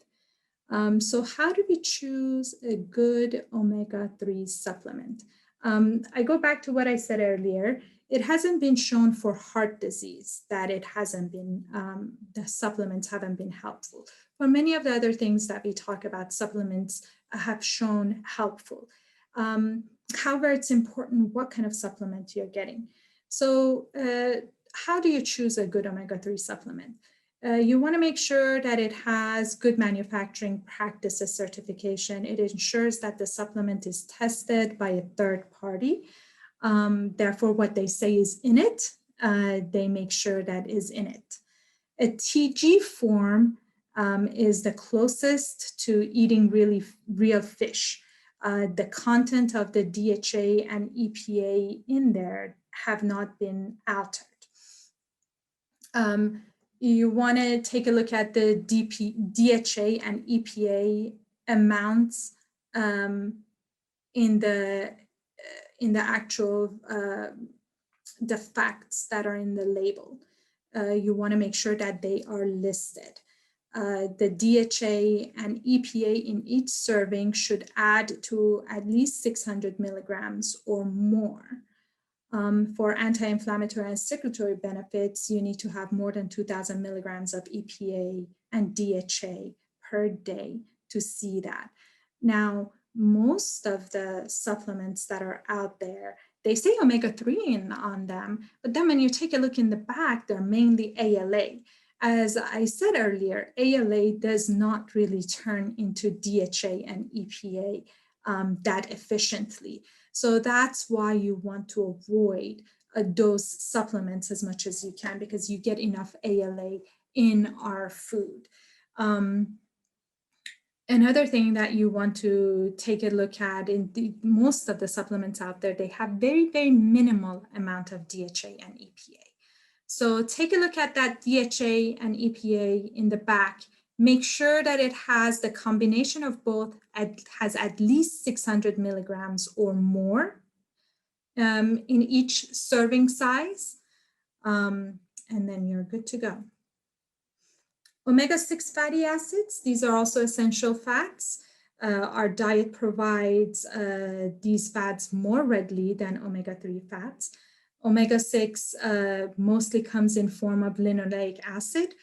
So how do we choose a good omega-3 supplement? I go back to what I said earlier. It hasn't been shown for heart disease that it hasn't been, the supplements haven't been helpful. For many of the other things that we talk about, supplements have shown helpful. However, it's important what kind of supplement you're getting. So how do you choose a good omega-3 supplement? You want to make sure that it has good manufacturing practices certification. It ensures that the supplement is tested by a third party. Therefore, what they say is in it, they make sure that is in it. A TG form is the closest to eating really real fish. The content of the DHA and EPA in there have not been altered. You want to take a look at the DHA and EPA amounts in the actual the facts that are in the label. You want to make sure that they are listed. The DHA and EPA in each serving should add to at least 600 milligrams or more. For anti-inflammatory and circulatory benefits, you need to have more than 2,000 milligrams of EPA and DHA per day to see that. Now, most of the supplements that are out there, they say omega-3 on them, but then when you take a look in the back, they're mainly ALA. As I said earlier, ALA does not really turn into DHA and EPA that efficiently. So that's why you want to avoid those supplements as much as you can, because you get enough ALA in our food. Another thing that you want to take a look at in most of the supplements out there, they have very, very minimal amount of DHA and EPA. So take a look at that DHA and EPA in the back. Make sure that it has the combination of both, has at least 600 milligrams or more in each serving size, and then you're good to go. Omega-6 fatty acids, these are also essential fats. Our diet provides these fats more readily than omega-3 fats. Omega-6 mostly comes in form of linoleic acid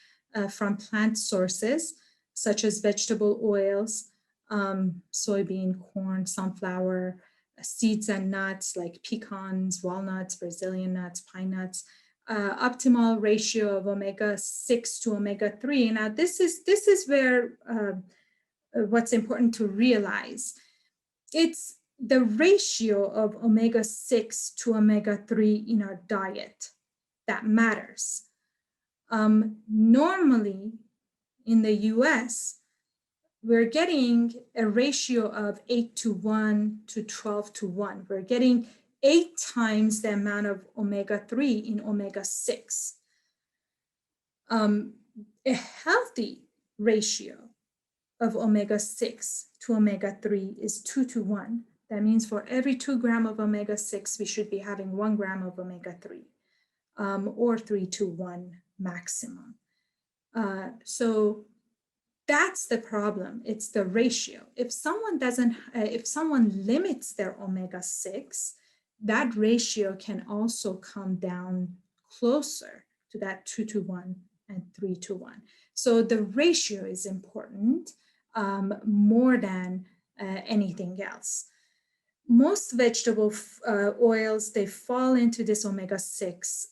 from plant sources, such as vegetable oils, soybean, corn, sunflower, seeds and nuts like pecans, walnuts, Brazilian nuts, pine nuts. Optimal ratio of omega-6 to omega-3. Now, this is where what's important to realize. It's the ratio of omega-6 to omega-3 in our diet that matters. Normally, in the US, we're getting a ratio of 8:1 to 12:1. We're getting 8 times the amount of omega-3 in omega-6. A healthy ratio of omega-6 to omega-3 is 2:1. That means for every 2 grams of omega-6, we should be having 1 gram of omega-3, or 3:1 maximum. So that's the problem. It's the ratio. If someone limits their omega-6, that ratio can also come down closer to that 2:1 and 3:1. So the ratio is important more than anything else. Most vegetable oils, they fall into this omega-6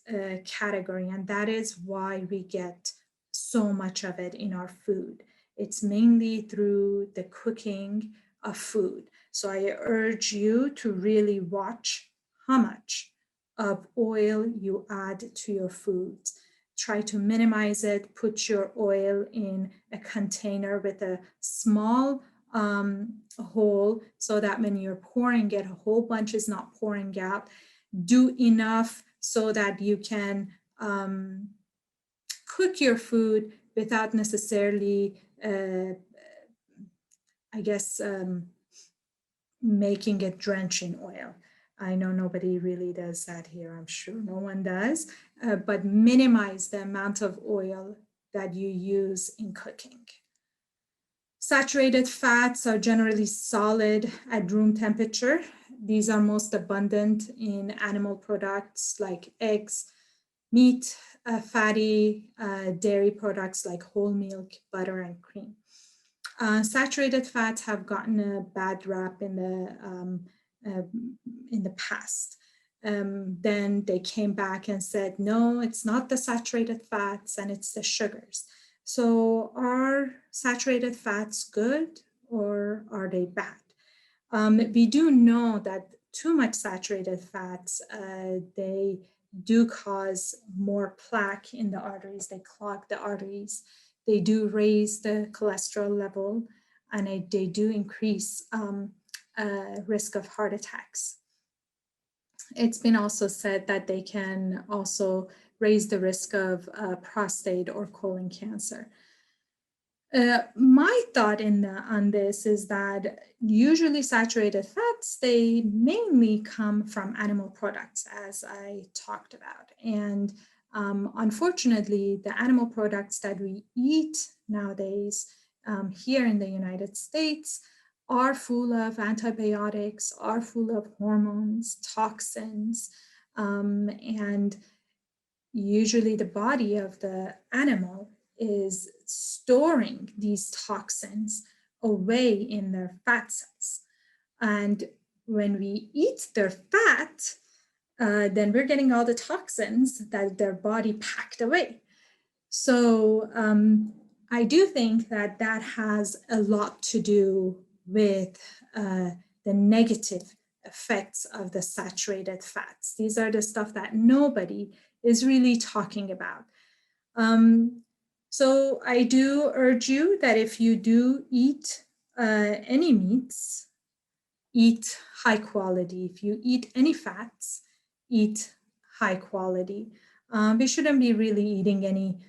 category, and that is why we get so much of it in our food. It's mainly through the cooking of food. So I urge you to really watch how much of oil you add to your foods. Try to minimize it. Put your oil in a container with a small hole so that when you're pouring it, a whole bunch is not pouring out. Do enough so that you can cook your food without necessarily, making it drench in oil. I know nobody really does that here. I'm sure no one does, but minimize the amount of oil that you use in cooking. Saturated fats are generally solid at room temperature. These are most abundant in animal products like eggs, meat, fatty dairy products like whole milk, butter, and cream. Saturated fats have gotten a bad rap in the past. Then they came back and said, no, it's not the saturated fats and it's the sugars. So are saturated fats good or are they bad? We do know that too much saturated fats, they do cause more plaque in the arteries. They clog the arteries. They do raise the cholesterol level, and they do increase risk of heart attacks. It's been also said that they can also raise the risk of prostate or colon cancer. My thought on this is that usually saturated fats, they mainly come from animal products, as I talked about. And unfortunately, the animal products that we eat nowadays here in the United States are full of antibiotics, are full of hormones, toxins, and usually the body of the animal is storing these toxins away in their fat cells. And when we eat their fat, then we're getting all the toxins that their body packed away. So I do think that that has a lot to do with the negative effects of the saturated fats. These are the stuff that nobody is really talking about. So I do urge you that if you do eat any meats, eat high quality. If you eat any fats, eat high quality. We shouldn't be really eating any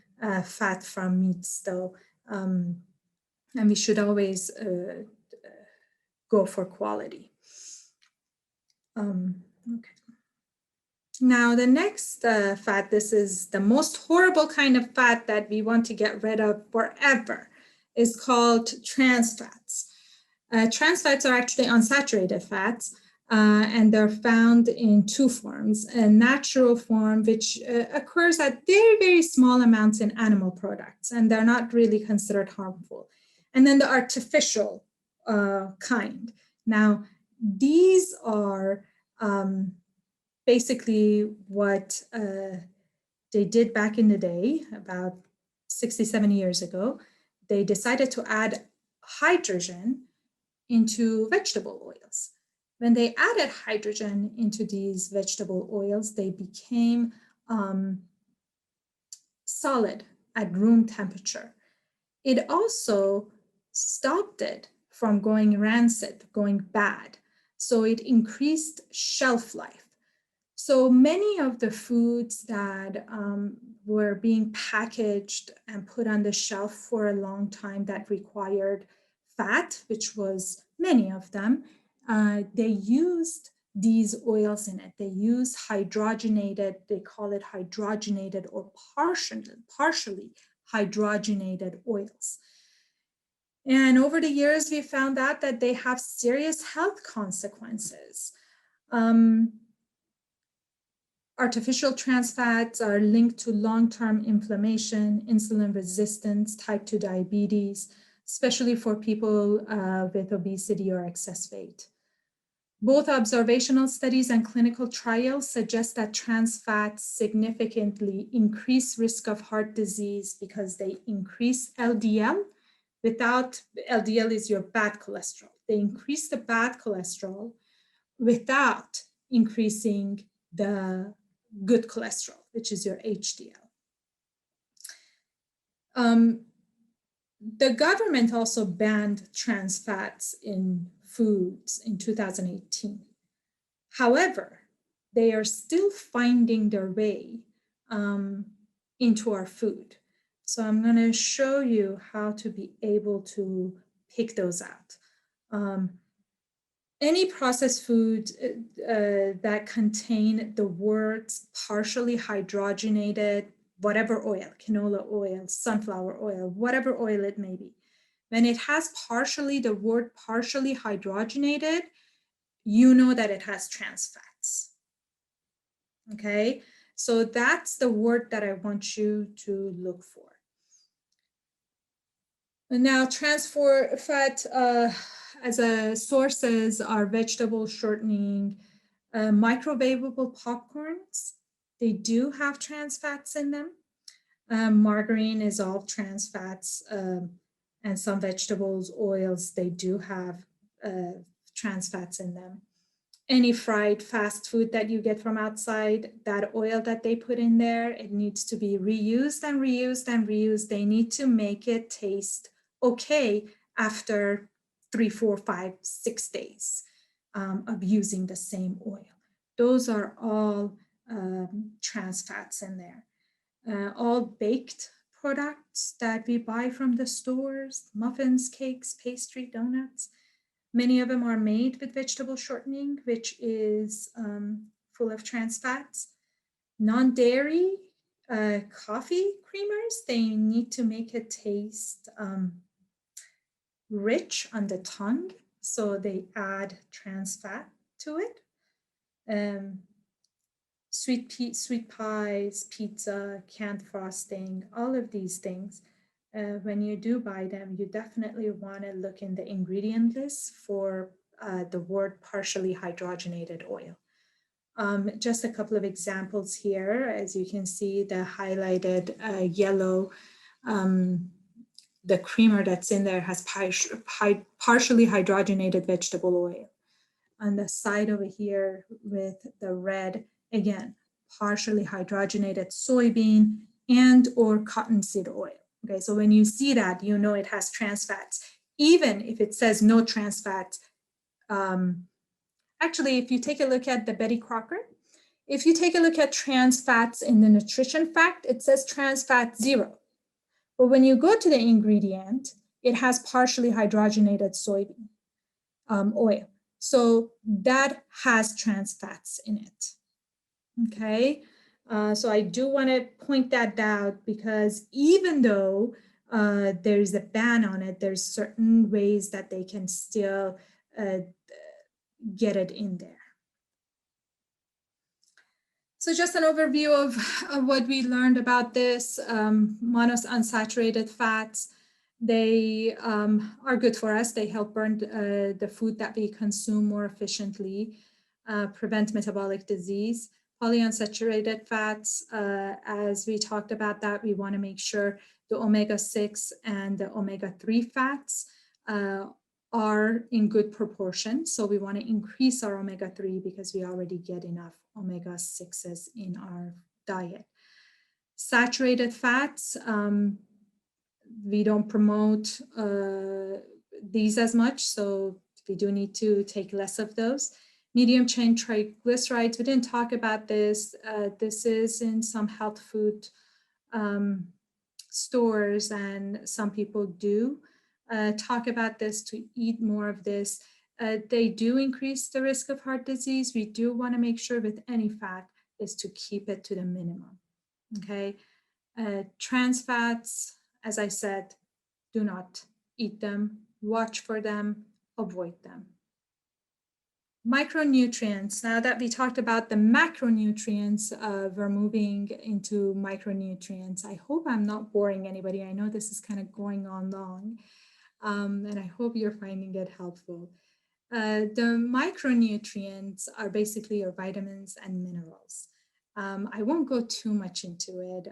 fat from meats though. And we should always go for quality. Okay. Now the next fat, this is the most horrible kind of fat that we want to get rid of forever, is called trans fats. Trans fats are actually unsaturated fats, and they're found in two forms: a natural form, which occurs at very, very small amounts in animal products, and they're not really considered harmful. And then the artificial kind. Now, these are basically what they did back in the day, about 67 years ago. They decided to add hydrogen into vegetable oils. When they added hydrogen into these vegetable oils, they became solid at room temperature. It also stopped it from going rancid, going bad. So it increased shelf life. So many of the foods that were being packaged and put on the shelf for a long time that required fat, which was many of them, they used these oils in it. They use hydrogenated, they call it hydrogenated or partially hydrogenated oils. And over the years, we found out that they have serious health consequences. Artificial trans fats are linked to long-term inflammation, insulin resistance, type 2 diabetes, especially for people with obesity or excess weight. Both observational studies and clinical trials suggest that trans fats significantly increase risk of heart disease because they increase LDL. LDL is your bad cholesterol. They increase the bad cholesterol without increasing the good cholesterol, which is your HDL. The government also banned trans fats in foods in 2018. However, they are still finding their way into our food. So I'm going to show you how to be able to pick those out. Any processed food that contain the words partially hydrogenated, whatever oil, canola oil, sunflower oil, whatever oil it may be, when it has the word partially hydrogenated, you know that it has trans fats. Okay, so that's the word that I want you to look for. And now trans fat as sources are vegetable shortening, microwavable popcorns. They do have trans fats in them. Margarine is all trans fats, and some vegetables, oils, they do have trans fats in them. Any fried fast food that you get from outside, that oil that they put in there, it needs to be reused and reused and reused. They need to make it taste okay after 3, 4, 5, 6 days. of using the same oil. Those are all trans fats in there. All baked products that we buy from the stores, muffins, cakes, pastry, donuts, many of them are made with vegetable shortening, which is full of trans fats. Non-dairy coffee creamers, they need to make it taste rich on the tongue, so they add trans fat to it. Sweet pies, pizza, canned frosting, all of these things, when you do buy them, you definitely want to look in the ingredient list for the word partially hydrogenated oil. Just a couple of examples here. As you can see, the highlighted yellow, the creamer that's in there has partially hydrogenated vegetable oil. On the side over here with the red, again, partially hydrogenated soybean and or cottonseed oil. Okay, so when you see that, you know it has trans fats. Even if it says no trans fats, actually, if you take a look at the Betty Crocker, if you take a look at trans fats in the nutrition fact, it says trans fat 0. But when you go to the ingredient, it has partially hydrogenated soybean oil. So that has trans fats in it. Okay, so I do want to point that out, because even though there's a ban on it, there's certain ways that they can still get it in there. So just an overview of what we learned about this. Mono-unsaturated fats, they are good for us. They help burn the food that we consume more efficiently, prevent metabolic disease. Poly-unsaturated fats, as we talked about that, we want to make sure the omega-6 and the omega-3 fats are in good proportion. So we want to increase our omega-3 because we already get enough omega-6s in our diet. Saturated fats, we don't promote these as much, so we do need to take less of those. Medium chain triglycerides, we didn't talk about this. This is in some health food stores, and some people do talk about this, to eat more of this. They do increase the risk of heart disease. We do want to make sure with any fat is to keep it to the minimum. Okay, trans fats, as I said, do not eat them, watch for them, avoid them. Micronutrients. Now that we talked about the macronutrients, we're moving into micronutrients. I hope I'm not boring anybody. I know this is kind of going on long, and I hope you're finding it helpful. The micronutrients are basically your vitamins and minerals. I won't go too much into it.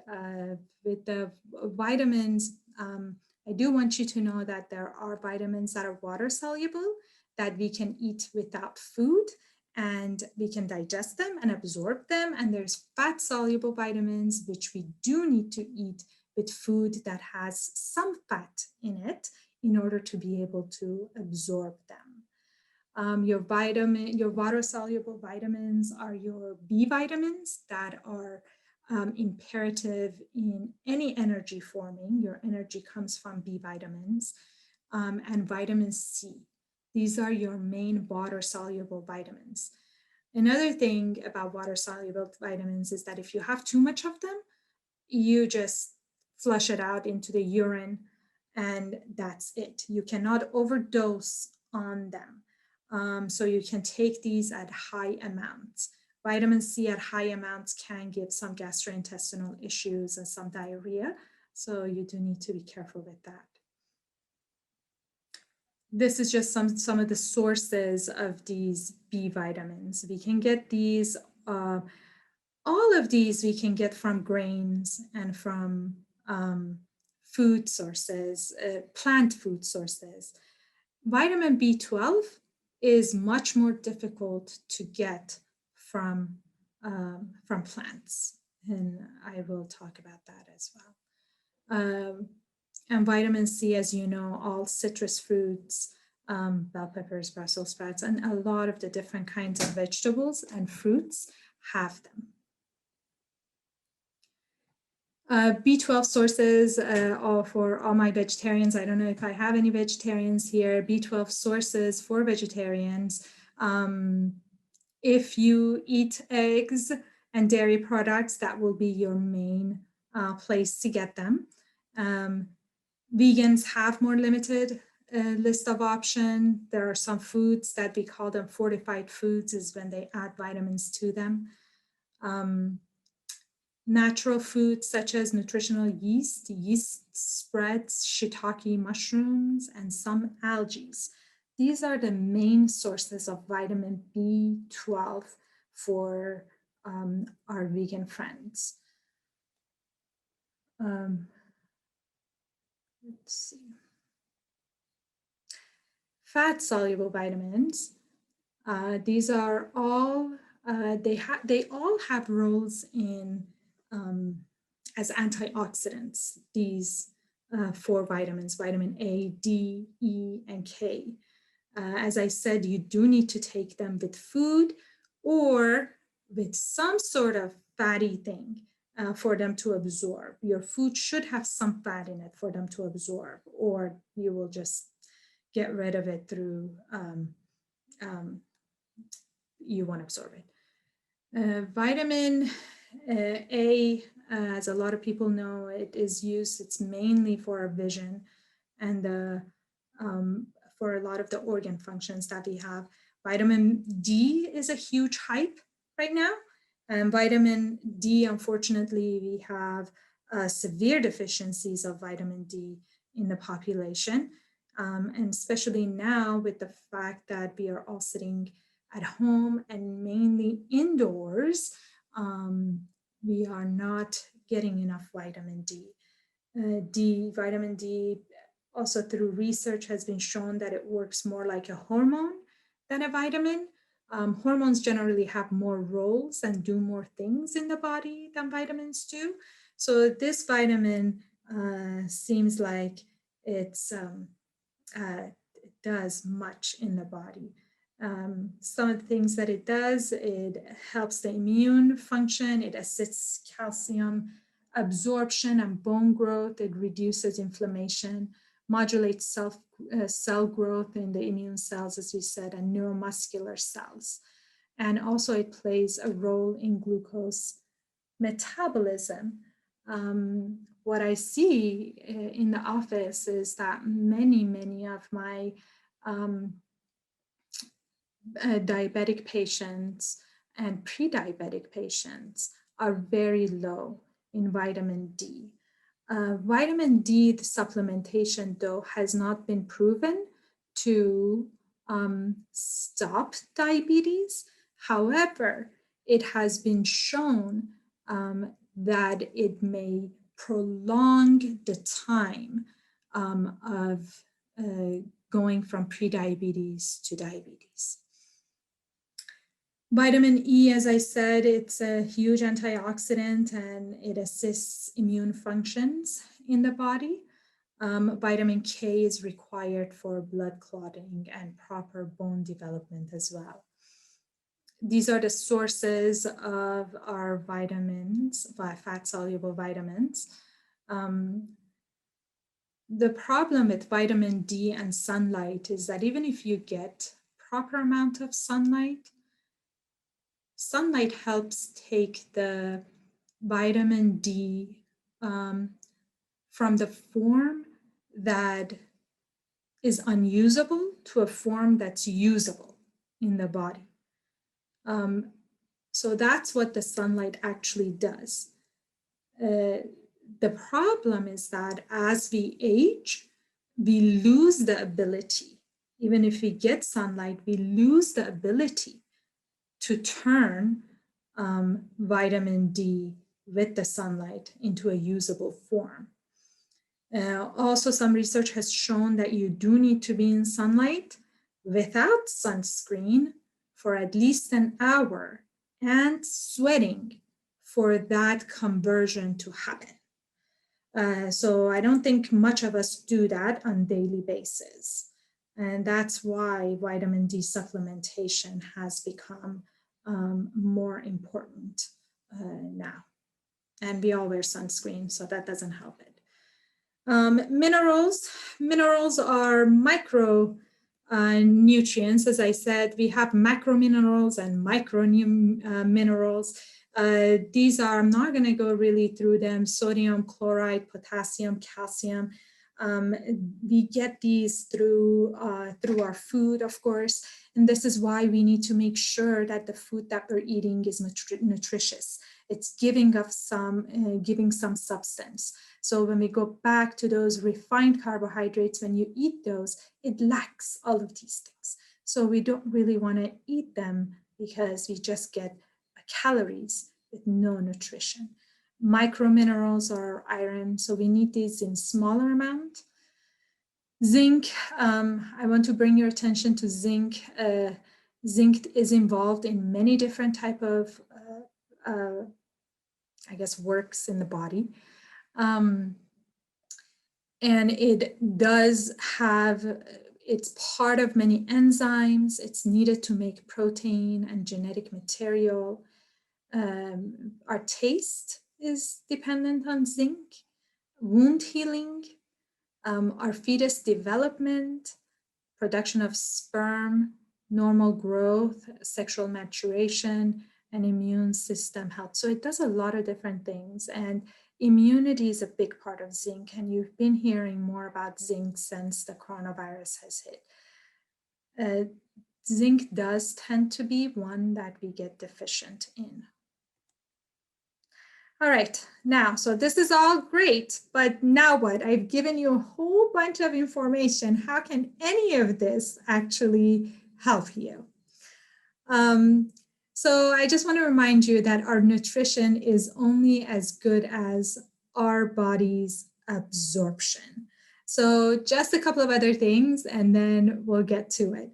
With the vitamins, I do want you to know that there are vitamins that are water soluble that we can eat without food, and we can digest them and absorb them. And there's fat soluble vitamins, which we do need to eat with food that has some fat in it in order to be able to absorb them. Your water soluble vitamins are your B vitamins that are imperative in any energy forming. Your energy comes from B vitamins, and vitamin C. These are your main water soluble vitamins. Another thing about water soluble vitamins is that if you have too much of them, you just flush it out into the urine, and that's it. You cannot overdose on them. So you can take these at high amounts. Vitamin C at high amounts can give some gastrointestinal issues and some diarrhea. So you do need to be careful with that. This is just some of the sources of these B vitamins. We can get these, all of these we can get from grains and from food sources, plant food sources. Vitamin B12 is much more difficult to get from plants, and I will talk about that as well. And vitamin C, as you know, all citrus fruits, bell peppers, Brussels sprouts, and a lot of the different kinds of vegetables and fruits have them. B12 sources for all my vegetarians. I don't know if I have any vegetarians here. B12 sources for vegetarians. If you eat eggs and dairy products, that will be your main place to get them. Vegans have more limited list of options. There are some foods that we call them fortified foods, is when they add vitamins to them. Natural foods such as nutritional yeast, yeast spreads, shiitake mushrooms, and some algae. These are the main sources of vitamin B12 for our vegan friends. Let's see. Fat-soluble vitamins. These are all, they all have roles in as antioxidants, these 4 vitamins, vitamin A, D, E, and K. As I said, you do need to take them with food or with some sort of fatty thing for them to absorb. Your food should have some fat in it for them to absorb, or you will just get rid of it through, you won't absorb it. Vitamin A, as a lot of people know, it is used, it's mainly for our vision and for a lot of the organ functions that we have. Vitamin D is a huge hype right now. And vitamin D, unfortunately, we have severe deficiencies of vitamin D in the population. And especially now with the fact that we are all sitting at home and mainly indoors, we are not getting enough vitamin D. Vitamin D, also through research, has been shown that it works more like a hormone than a vitamin. Hormones generally have more roles and do more things in the body than vitamins do. So this vitamin seems like it does much in the body. Some of the things that it does, it helps the immune function, it assists calcium absorption and bone growth, it reduces inflammation, modulates cell growth in the immune cells, as we said, and neuromuscular cells. And also it plays a role in glucose metabolism. What I see in the office is that many of my diabetic patients and pre-diabetic patients are very low in vitamin D. Vitamin D supplementation, though, has not been proven to stop diabetes. However, it has been shown that it may prolong the time of going from pre-diabetes to diabetes. Vitamin E, as I said, it's a huge antioxidant and it assists immune functions in the body. Vitamin K is required for blood clotting and proper bone development as well. These are the sources of our vitamins, fat-soluble vitamins. The problem with vitamin D and sunlight is that even if you get proper amount of sunlight helps take the vitamin D from the form that is unusable to a form that's usable in the body. So that's what the sunlight actually does. The problem is that as we age, we lose the ability, even if we get sunlight, we lose the ability to turn vitamin D with the sunlight into a usable form. Also, some research has shown that you do need to be in sunlight without sunscreen for at least an hour and sweating for that conversion to happen. So I don't think much of us do that on a daily basis. And that's why vitamin D supplementation has become more important now. And we all wear sunscreen, so that doesn't help it. Minerals are micro nutrients. As I said, we have macrominerals and micro minerals. These are, I'm not going to go really through them: sodium, chloride, potassium, calcium. We get these through our food, of course, and this is why we need to make sure that the food that we're eating is nutritious. It's giving some substance. So when we go back to those refined carbohydrates, when you eat those, it lacks all of these things. So we don't really want to eat them because we just get calories with no nutrition. Microminerals are iron, so we need these in smaller amount. Zinc, I want to bring your attention to zinc. Zinc is involved in many different type of, I guess, works in the body. And it does have, it's part of many enzymes. It's needed to make protein and genetic material. Our taste is dependent on zinc. Wound healing, our fetus development, production of sperm, normal growth, sexual maturation, and immune system health. So it does a lot of different things. And immunity is a big part of zinc. And you've been hearing more about zinc since the coronavirus has hit. Zinc does tend to be one that we get deficient in. All right, now, so this is all great, but now what? I've given you a whole bunch of information. How can any of this actually help you? So I just want to remind you that our nutrition is only as good as our body's absorption. So just a couple of other things, and then we'll get to it.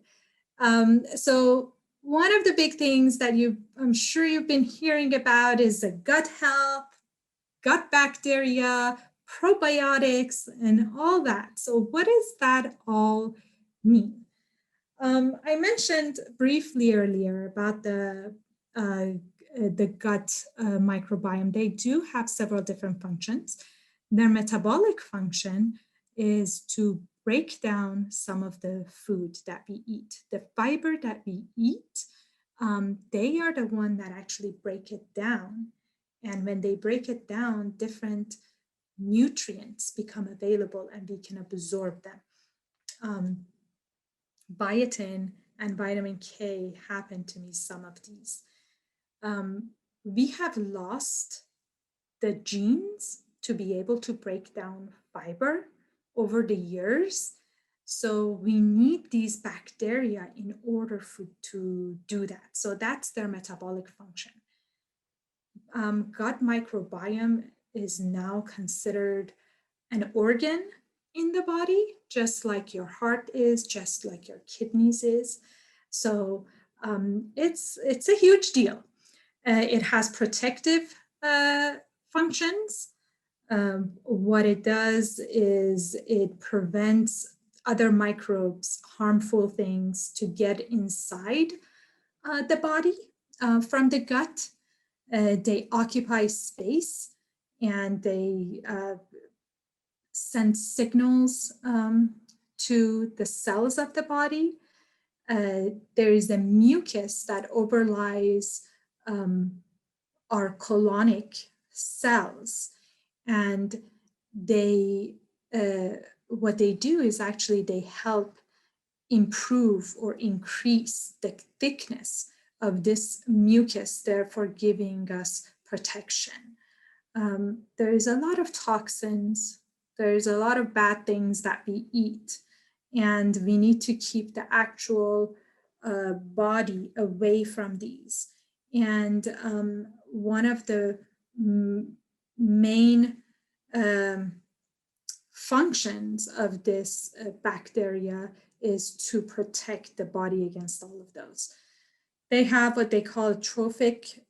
So one of the big things that I'm sure you've been hearing about is the gut health, gut bacteria, probiotics, and all that. So what does that all mean? I mentioned briefly earlier about the gut microbiome. They do have several different functions. Their metabolic function is to break down some of the food that we eat. The fiber that we eat, they are the one that actually break it down. And when they break it down, different nutrients become available and we can absorb them. Biotin and vitamin K happen to be some of these. We have lost the genes to be able to break down fiber over the years. So we need these bacteria in order to do that. So that's their metabolic function. Gut microbiome is now considered an organ in the body, just like your heart is, just like your kidneys is. So it's a huge deal. It has protective functions. What it does is it prevents other microbes, harmful things, to get inside the body from the gut. They occupy space and they send signals to the cells of the body. There is a mucus that overlies our colonic cells, and they what they do is actually they help improve or increase the thickness of this mucus, therefore giving us protection. There is a lot of toxins, there's a lot of bad things that we eat, and we need to keep the actual body away from these. And one of the main functions of this bacteria is to protect the body against all of those. They have what they call a trophic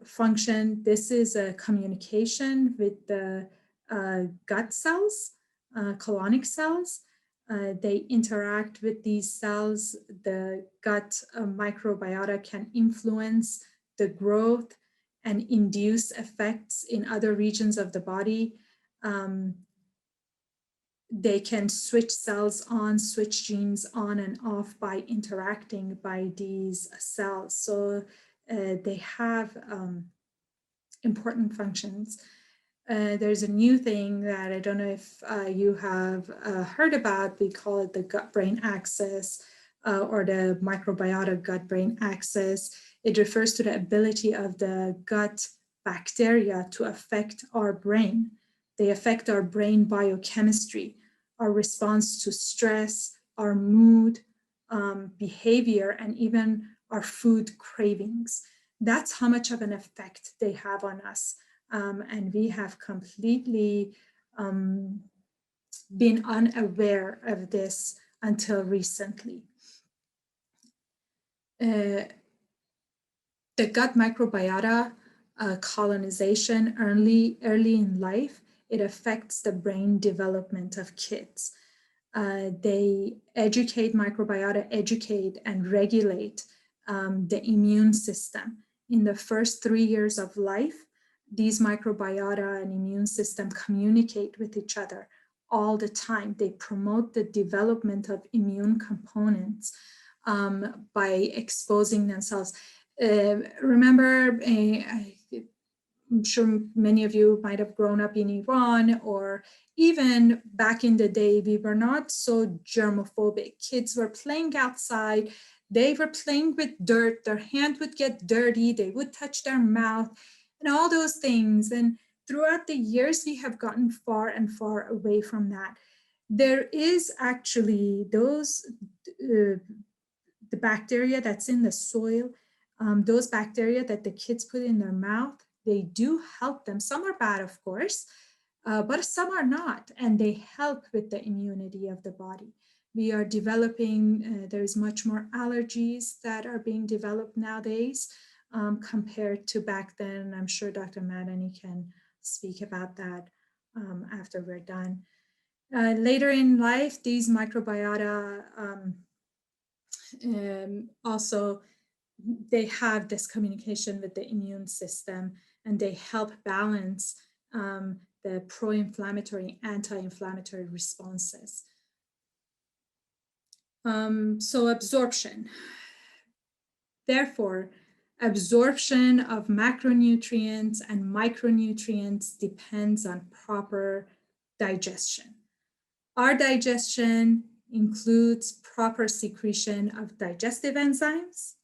function. This is a communication with the gut cells, colonic cells, They interact with these cells. The gut microbiota can influence the growth and induce effects in other regions of the body. They can switch cells on, switch genes on and off by interacting by these cells. So they have important functions. There's a new thing that I don't know if you have heard about. We call it the gut-brain axis or the microbiota gut-brain axis. It refers to the ability of the gut bacteria to affect our brain. They affect our brain biochemistry, our response to stress, our mood, behavior, and even our food cravings. That's how much of an effect they have on us. And we have completely been unaware of this until recently. The gut microbiota colonization early in life, it affects the brain development of kids. They educate and regulate the immune system. In the first 3 years of life, these microbiota and immune system communicate with each other all the time. They promote the development of immune components by exposing themselves. Remember, I'm sure many of you might have grown up in Iran, or even back in the day, we were not so germophobic. Kids were playing outside. They were playing with dirt. Their hand would get dirty. They would touch their mouth and all those things. And throughout the years, we have gotten far and far away from that. There is actually those, the bacteria that's in the soil, those bacteria that the kids put in their mouth, they do help them. Some are bad, of course, but some are not, and they help with the immunity of the body. We are developing, there's much more allergies that are being developed nowadays compared to back then. I'm sure Dr. Madani can speak about that after we're done. Later in life, these microbiota also, they have this communication with the immune system, and they help balance the pro-inflammatory, anti-inflammatory responses. So absorption. Therefore, absorption of macronutrients and micronutrients depends on proper digestion. Our digestion includes proper secretion of digestive enzymes,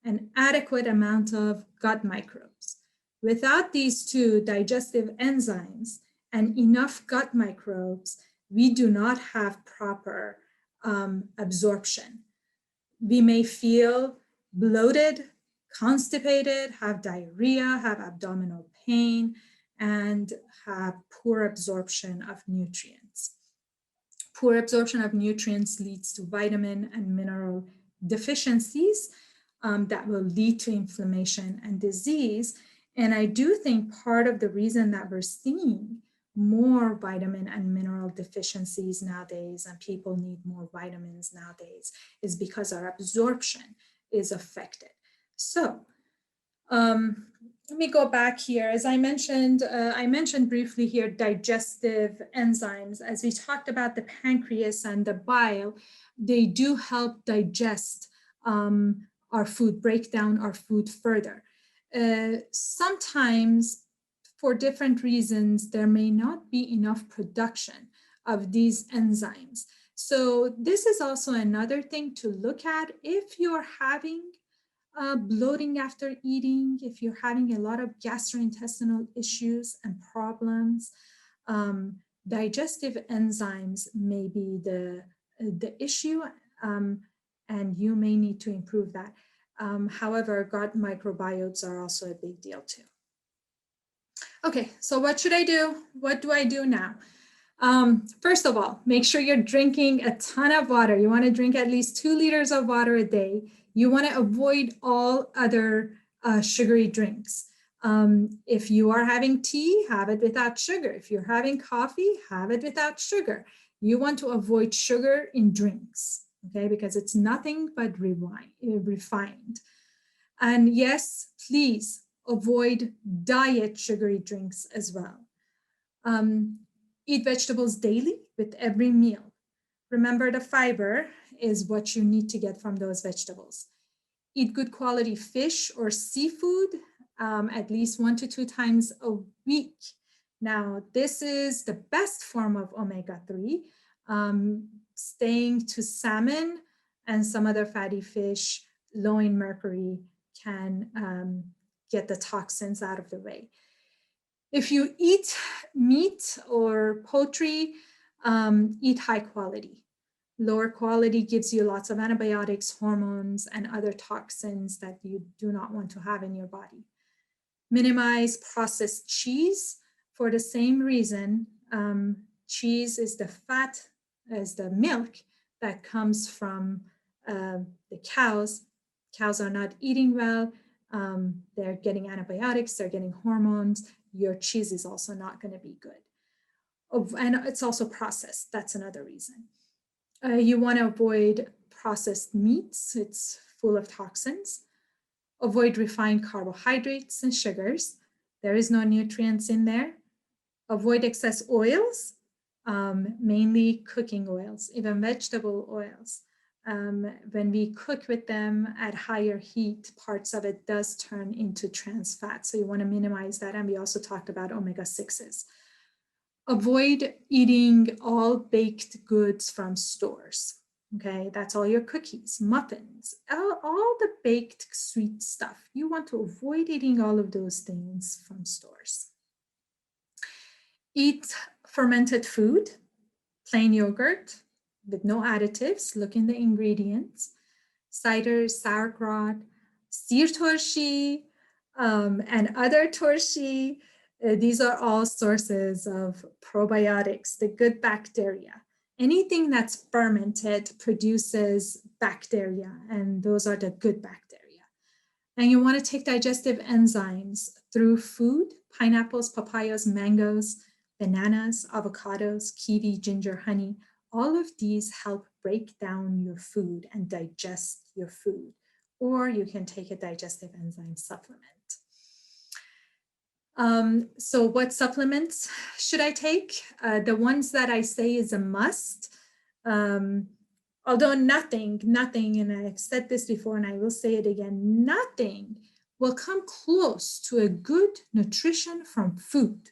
an adequate amount of gut microbes. Without these two, digestive enzymes and enough gut microbes, we do not have proper absorption. We may feel bloated, constipated, have diarrhea, have abdominal pain, and have poor absorption of nutrients. Poor absorption of nutrients leads to vitamin and mineral deficiencies that will lead to inflammation and disease. And I do think part of the reason that we're seeing more vitamin and mineral deficiencies nowadays, and people need more vitamins nowadays, is because our absorption is affected. So let me go back here. As I mentioned briefly here, digestive enzymes. As we talked about the pancreas and the bile, they do help digest our food, break down our food further. Sometimes, for different reasons, there may not be enough production of these enzymes. So this is also another thing to look at. If you're having bloating after eating, if you're having a lot of gastrointestinal issues and problems, digestive enzymes may be the issue, and you may need to improve that. However, gut microbiotes are also a big deal too. Okay, so what should I do? What do I do now? First of all, make sure you're drinking a ton of water. You want to drink at least 2 liters of water a day. You want to avoid all other sugary drinks. If you are having tea, have it without sugar. If you're having coffee, have it without sugar. You want to avoid sugar in drinks, okay, because it's nothing but refined. And yes, please avoid diet sugary drinks as well. Eat vegetables daily with every meal. Remember, the fiber is what you need to get from those vegetables. Eat good quality fish or seafood at least 1 to 2 times a week. Now, this is the best form of omega-3, staying to salmon and some other fatty fish low in mercury can get the toxins out of the way. If you eat meat or poultry, eat high quality. Lower quality gives you lots of antibiotics, hormones, and other toxins that you do not want to have in your body. Minimize processed cheese for the same reason. Cheese is the fat, is the milk that comes from the cows. Cows are not eating well. They're getting antibiotics, they're getting hormones. Your cheese is also not going to be good. And it's also processed. That's another reason. You want to avoid processed meats. It's full of toxins. Avoid refined carbohydrates and sugars. There is no nutrients in there. Avoid excess oils, mainly cooking oils, even vegetable oils. When we cook with them at higher heat, parts of it does turn into trans fat. So you want to minimize that. And we also talked about omega-6s. Avoid eating all baked goods from stores. Okay, that's all your cookies, muffins, all the baked sweet stuff. You want to avoid eating all of those things from stores. Eat fermented food, plain yogurt with no additives. Look in the ingredients. Cider, sauerkraut, sirturshi, and other turshi. These are all sources of probiotics, the good bacteria. Anything that's fermented produces bacteria, and those are the good bacteria. And you want to take digestive enzymes through food, pineapples, papayas, mangoes, bananas, avocados, kiwi, ginger, honey. All of these help break down your food and digest your food. Or you can take a digestive enzyme supplement. So what supplements should I take? The ones that I say is a must. Although nothing, and I've said this before and I will say it again, nothing will come close to a good nutrition from food,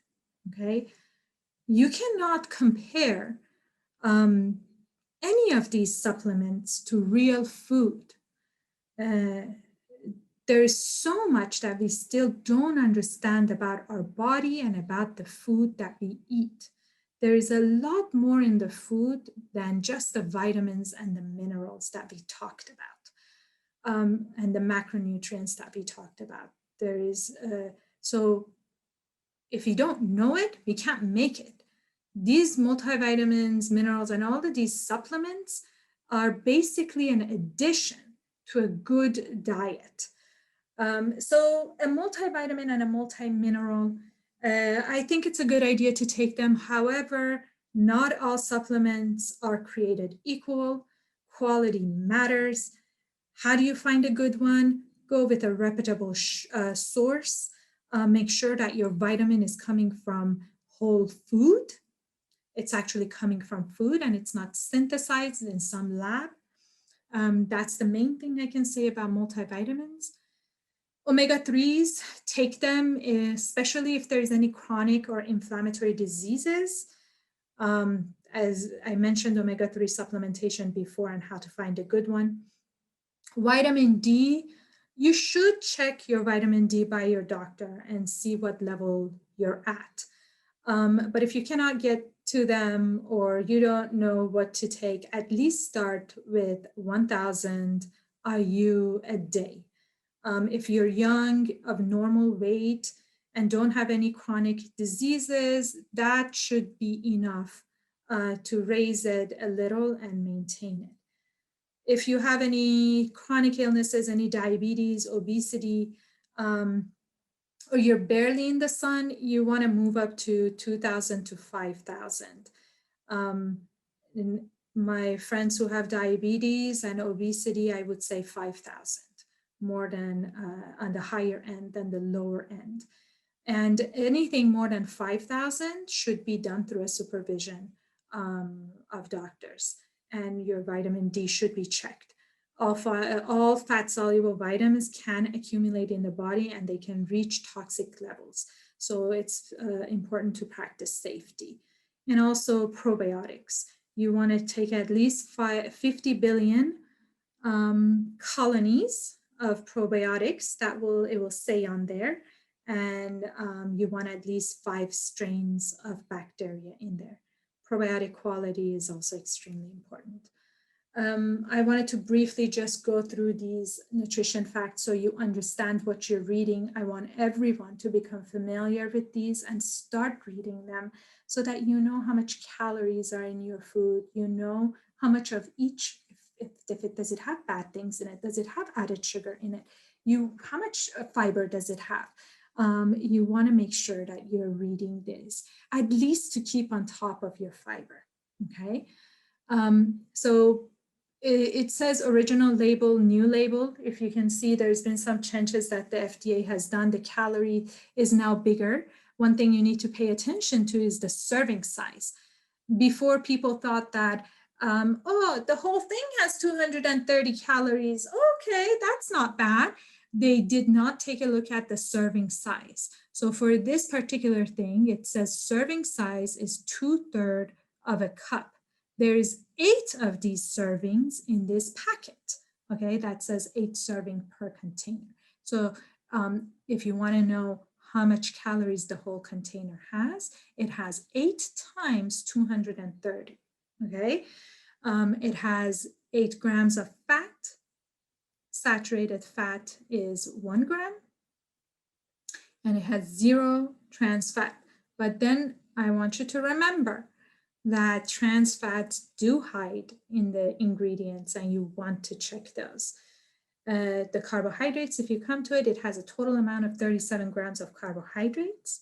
okay? You cannot compare any of these supplements to real food. There is so much that we still don't understand about our body and about the food that we eat. There is a lot more in the food than just the vitamins and the minerals that we talked about, and the macronutrients that we talked about. There is, so if you don't know it, we can't make it. These multivitamins, minerals, and all of these supplements are basically an addition to a good diet. So a multivitamin and a multimineral, I think it's a good idea to take them. However, not all supplements are created equal. Quality matters. How do you find a good one? Go with a reputable source. Make sure that your vitamin is coming from whole food. It's actually coming from food and it's not synthesized in some lab. That's the main thing I can say about multivitamins. Omega-3s, take them, especially if there's any chronic or inflammatory diseases. As I mentioned, omega-3 supplementation before and how to find a good one. Vitamin D, you should check your vitamin D by your doctor and see what level you're at. But if you cannot get to them or you don't know what to take, at least start with 1,000 IU a day. If you're young, of normal weight, and don't have any chronic diseases, that should be enough to raise it a little and maintain it. If you have any chronic illnesses, any diabetes, obesity, or you're barely in the sun, you want to move up to 2,000 to 5,000. in my friends who have diabetes and obesity, I would say 5,000, more than on the higher end than the lower end. And anything more than 5,000 should be done through a supervision of doctors, and your vitamin D should be checked. All fat-soluble vitamins can accumulate in the body and they can reach toxic levels. So it's important to practice safety. And also probiotics. You want to take at least 50 billion colonies of probiotics it will say on there. And you want at least 5 strains of bacteria in there. Probiotic quality is also extremely important. I wanted to briefly just go through these nutrition facts so you understand what you're reading. I want everyone to become familiar with these and start reading them so that you know how much calories are in your food. You know how much of each, does it have bad things in it? Does it have added sugar in it? How much fiber does it have? You want to make sure that you're reading this, at least to keep on top of your fiber, okay? So it says original label, new label. If you can see, there's been some changes that the FDA has done. The calorie is now bigger. One thing you need to pay attention to is the serving size. Before, people thought that, oh, the whole thing has 230 calories. Okay, that's not bad. They did not take a look at the serving size. So for this particular thing, it says serving size is 2/3 of a cup. There's 8 of these servings in this packet, okay? That says 8 serving per container. So if you wanna know how much calories the whole container has, it has 8 times 230, okay? It has 8 grams of fat. Saturated fat is 1 gram, and it has 0 trans fat. But then I want you to remember that trans fats do hide in the ingredients, and you want to check those. The carbohydrates, if you come to it, it has a total amount of 37 grams of carbohydrates.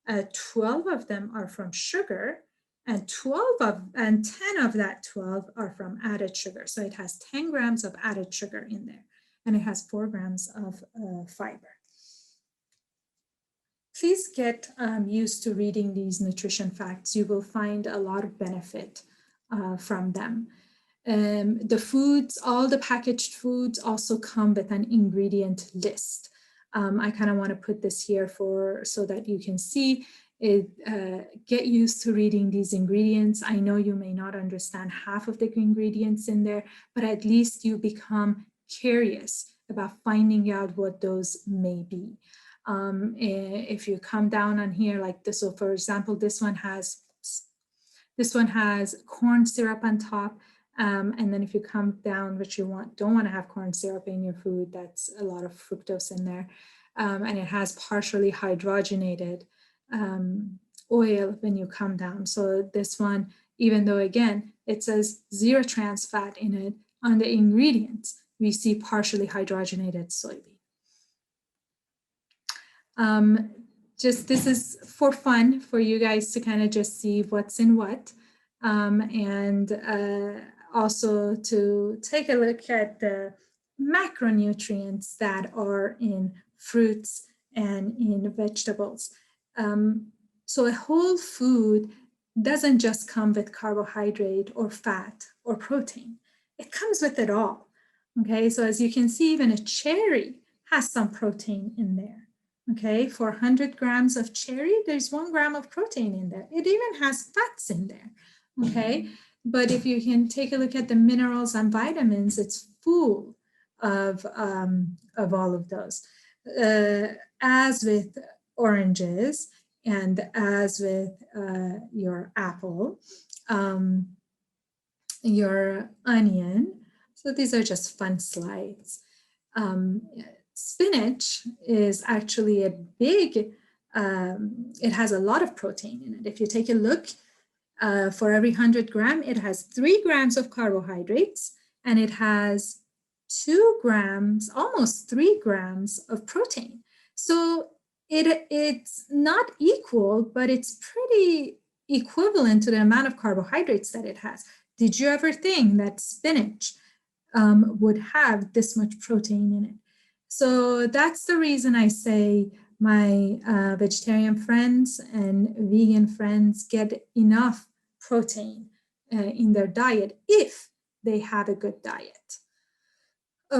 12 of them are from sugar, and 10 of that 12 are from added sugar. So it has 10 grams of added sugar in there, and it has 4 grams of fiber. Please get used to reading these nutrition facts. You will find a lot of benefit from them. The foods, all the packaged foods also come with an ingredient list. I kind of want to put this here so that you can see it. Get used to reading these ingredients. I know you may not understand half of the ingredients in there, but at least you become curious about finding out what those may be. If you come down on here like this, so for example, this one has corn syrup on top. And then if you come down, which you don't want to have corn syrup in your food, that's a lot of fructose in there. And it has partially hydrogenated oil when you come down. So this one, even though again, it says 0 trans fat in it, on the ingredients, we see partially hydrogenated soybean. This is for fun for you guys to kind of just see what's in what. And also to take a look at the macronutrients that are in fruits and in vegetables. So a whole food doesn't just come with carbohydrate or fat or protein. It comes with it all, okay? So as you can see, even a cherry has some protein in there. Okay, for 100 grams of cherry, there's 1 gram of protein in there. It even has fats in there, okay? But if you can take a look at the minerals and vitamins, it's full of all of those. As with oranges and as with your apple, your onion. So these are just fun slides. Spinach is actually a big, it has a lot of protein in it. If you take a look, for every 100 gram, it has 3 grams of carbohydrates, and it has 2 grams, almost 3 grams of protein. So it's not equal, but it's pretty equivalent to the amount of carbohydrates that it has. Did you ever think that spinach would have this much protein in it? So that's the reason I say my vegetarian friends and vegan friends get enough protein in their diet if they have a good diet.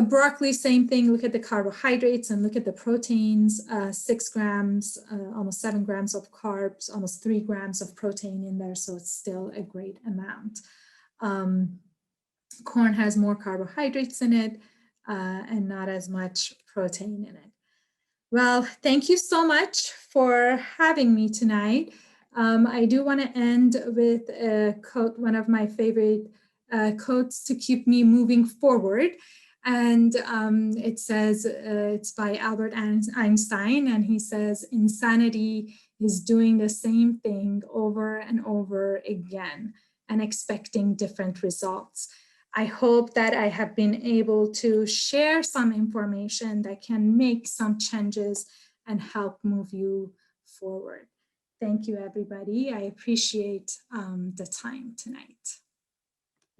Broccoli, same thing. Look at the carbohydrates and look at the proteins, 6 grams, almost 7 grams of carbs, almost 3 grams of protein in there. So it's still a great amount. Corn has more carbohydrates in it and not as much protein in it. Well, thank you so much for having me tonight. I do want to end with a quote, one of my favorite quotes to keep me moving forward. And it says, it's by Albert Einstein, and he says, insanity is doing the same thing over and over again and expecting different results. I hope that I have been able to share some information that can make some changes and help move you forward. Thank you, everybody. I appreciate the time tonight.